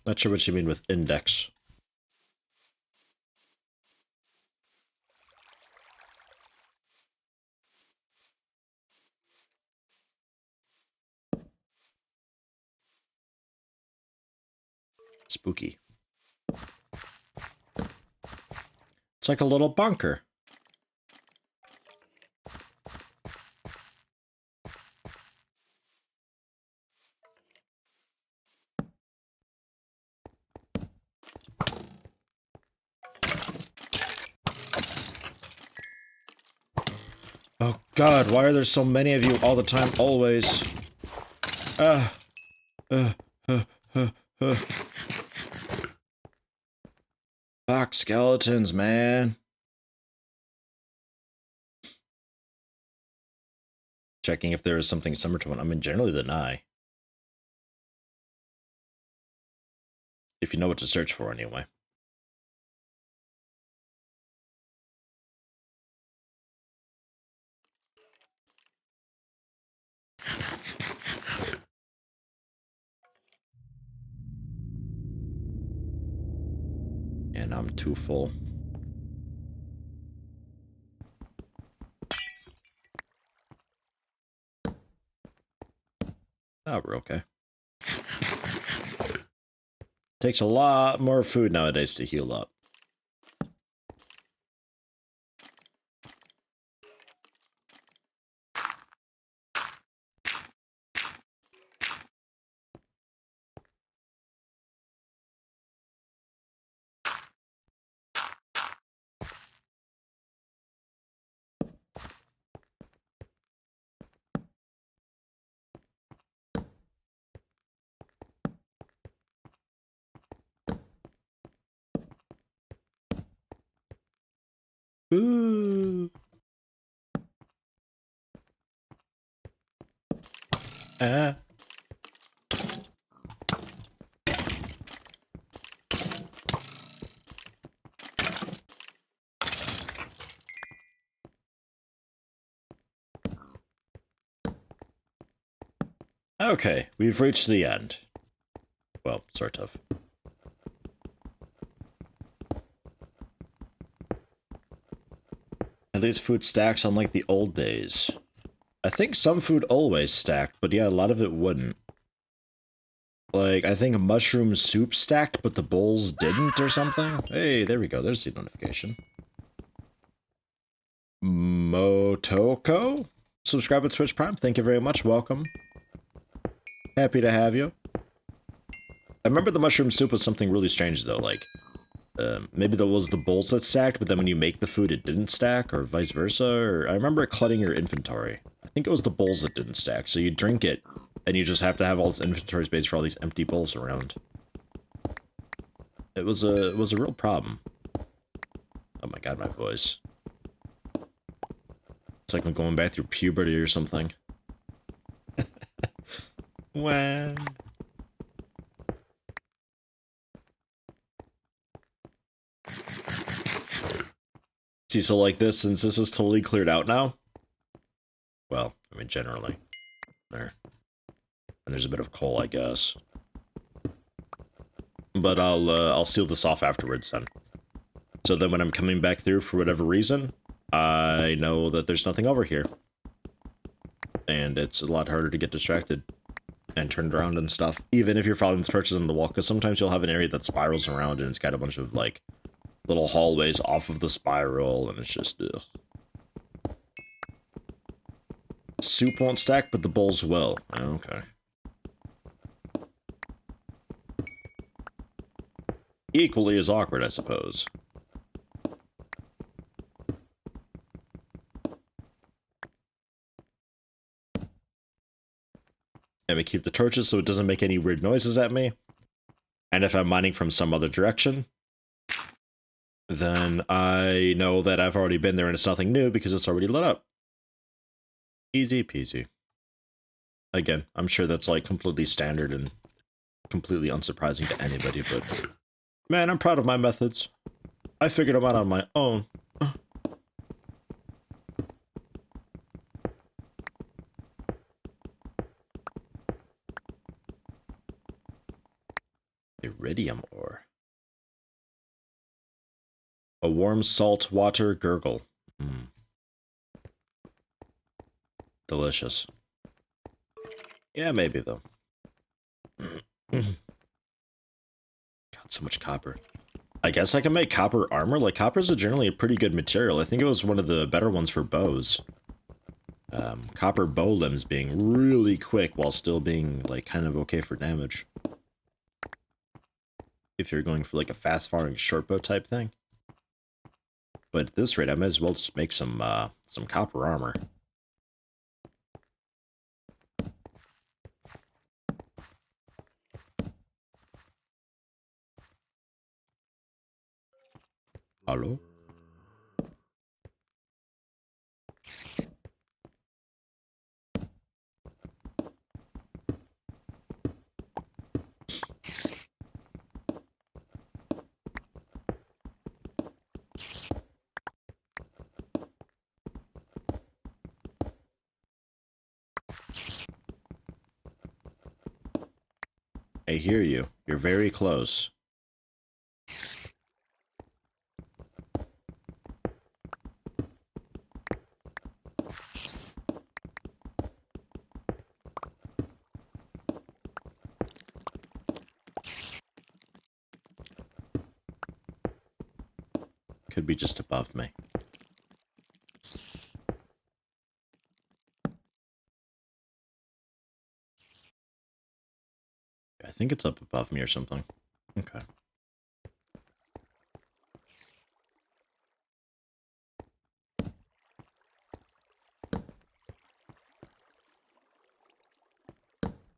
Not sure what you mean with index. Spooky. It's like a little bunker. Oh god, why are there so many of you all the time, always? Uh, uh, Fuck skeletons, man. Checking if there is something similar to one. I mean, generally deny. If you know what to search for, anyway. And I'm too full. Oh, we're okay. Takes a lot more food nowadays to heal up. Ooh. Ah. Okay, we've reached the end. Well, sort of. At least food stacks unlike the old days. I think some food always stacked, but yeah, a lot of it wouldn't. Like, I think mushroom soup stacked, but the bowls didn't or something. Hey, there we go. There's the notification. Motoko? Subscribe to Twitch Prime. Thank you very much. Welcome. Happy to have you. I remember the mushroom soup was something really strange, though. Like, maybe that was the bowls that stacked, but then when you make the food, it didn't stack, or vice versa. Or I remember it clutting your inventory. I think it was the bowls that didn't stack. So you drink it, and you just have to have all this inventory space for all these empty bowls around. It was a real problem. Oh my god, my voice. It's like I'm going back through puberty or something. When? See, so like this, since this is totally cleared out now. Well, I mean, generally. There. And there's a bit of coal, I guess. But I'll seal this off afterwards then. So then when I'm coming back through for whatever reason, I know that there's nothing over here. And it's a lot harder to get distracted and turned around and stuff. Even if you're following the torches on the wall, because sometimes you'll have an area that spirals around and it's got a bunch of, like, little hallways off of the spiral, and it's just, ugh. Soup won't stack, but the bowls will. Okay. equally as awkward, I suppose. And we keep the torches so it doesn't make any weird noises at me. And if I'm mining from some other direction, then I know that I've already been there and it's nothing new because it's already lit up. Easy peasy. Again, I'm sure that's like completely standard and completely unsurprising to anybody, but man, I'm proud of my methods. I figured them out on my own. Iridium ore. A warm salt water gurgle. Delicious. Yeah, maybe though. God, so much copper. I guess I can make copper armor. Like, copper is generally a pretty good material. I think it was one of the better ones for bows. Copper bow limbs being really quick while still being, like, kind of okay for damage. If you're going for, like, a fast-firing short bow type thing. But at this rate, I might as well just make some copper armor. Hello? I hear you. You're very close. Could be just above me. I think it's up above me or something. Okay.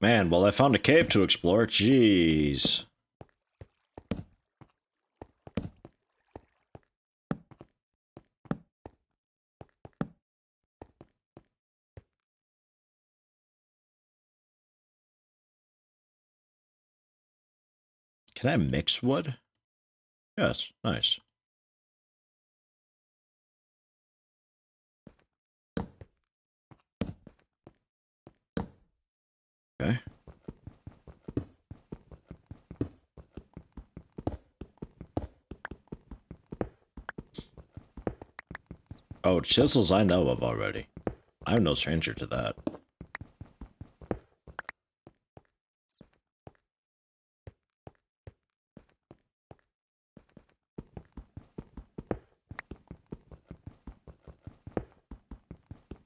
Man, well, I found a cave to explore. Jeez. Can I mix wood? Yes, nice. Okay. Oh, chisels I know of already. I'm no stranger to that.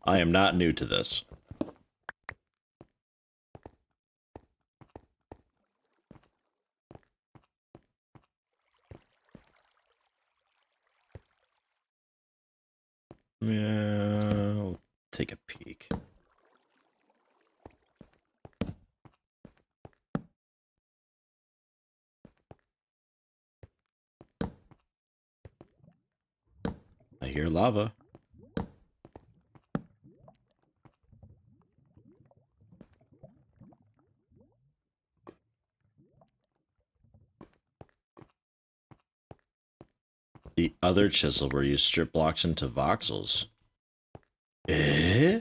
I am not new to this. Yeah, I'll take a peek. I hear lava. The other chisel where you strip blocks into voxels. Eh?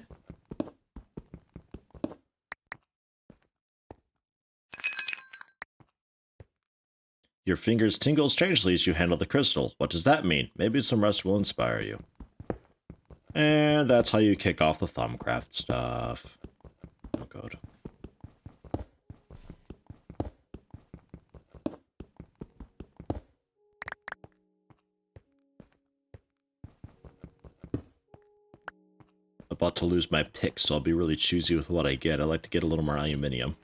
Your fingers tingle strangely as you handle the crystal. What does that mean? Maybe some rest will inspire you. And that's how you kick off the Thumbcraft stuff. Oh god. About to lose my pick, so I'll be really choosy with what I get. I like to get a little more aluminium.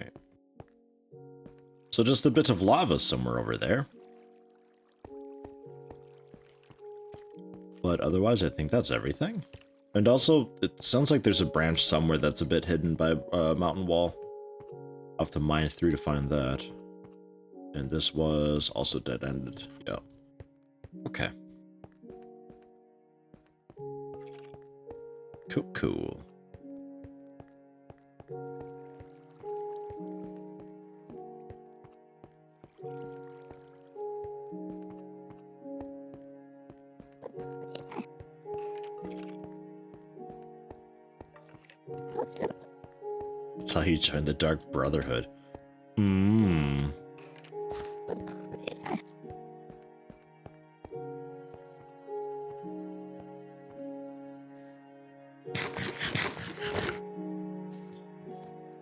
Okay. So just a bit of lava somewhere over there. But otherwise, I think that's everything. And also, it sounds like there's a branch somewhere that's a bit hidden by a mountain wall. I'll have to mine through to find that. And this was also dead-ended. Yeah. Okay. Cool. That's how you joined the Dark Brotherhood. Hmm.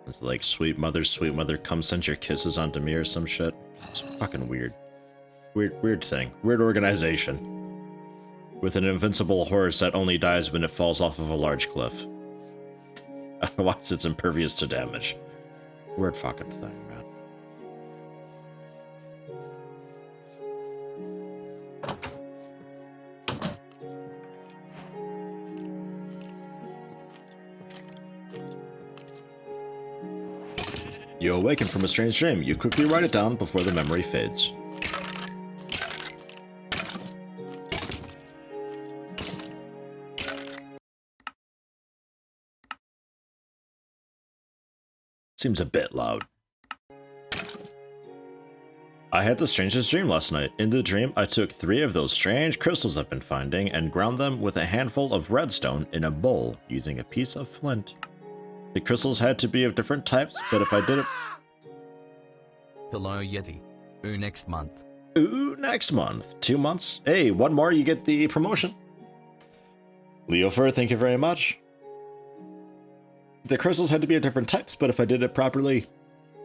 It's like, sweet mother, come send your kisses onto me or some shit. It's fucking weird. Weird thing. Weird organization. With an invincible horse that only dies when it falls off of a large cliff. Otherwise, it's impervious to damage. Weird fucking thing, man. You awaken from a strange dream. You quickly write it down before the memory fades. Seems a bit loud. I had the strangest dream last night. In the dream, I took 3 of those strange crystals I've been finding and ground them with a handful of redstone in a bowl using a piece of flint. The crystals had to be of different types, but if I did it... Hello, Yeti. Ooh, next month. Ooh, next month. 2 months. Hey, 1 more, you get the promotion. Leo Fur, thank you very much. The crystals had to be of different types, but if I did it properly,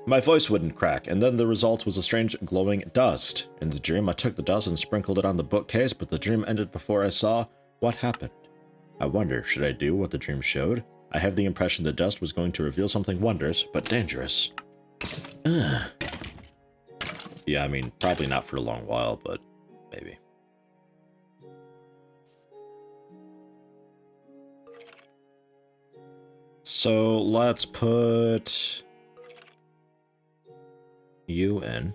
my voice wouldn't crack, and then the result was a strange glowing dust. In the dream, I took the dust and sprinkled it on the bookcase, but the dream ended before I saw what happened. I wonder, should I do what the dream showed? I have the impression the dust was going to reveal something wondrous, but dangerous. Ugh. Yeah, I mean, probably not for a long while, but maybe. So let's put you in.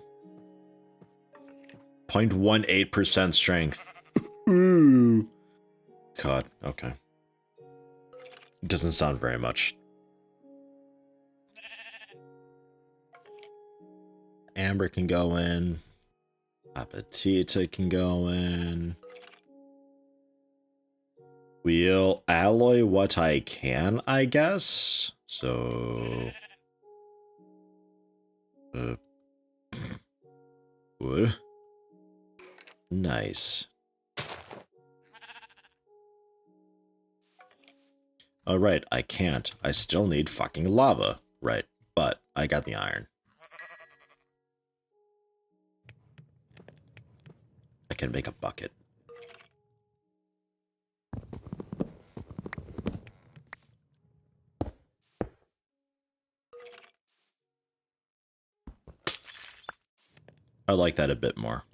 0.18% strength. Ooh. God, okay. Doesn't sound very much. Amber can go in. Apatita can go in. We'll alloy what I can, I guess. So... Nice. Alright, I can't. I still need fucking lava. Right, but I got the iron. I can make a bucket. I like that a bit more.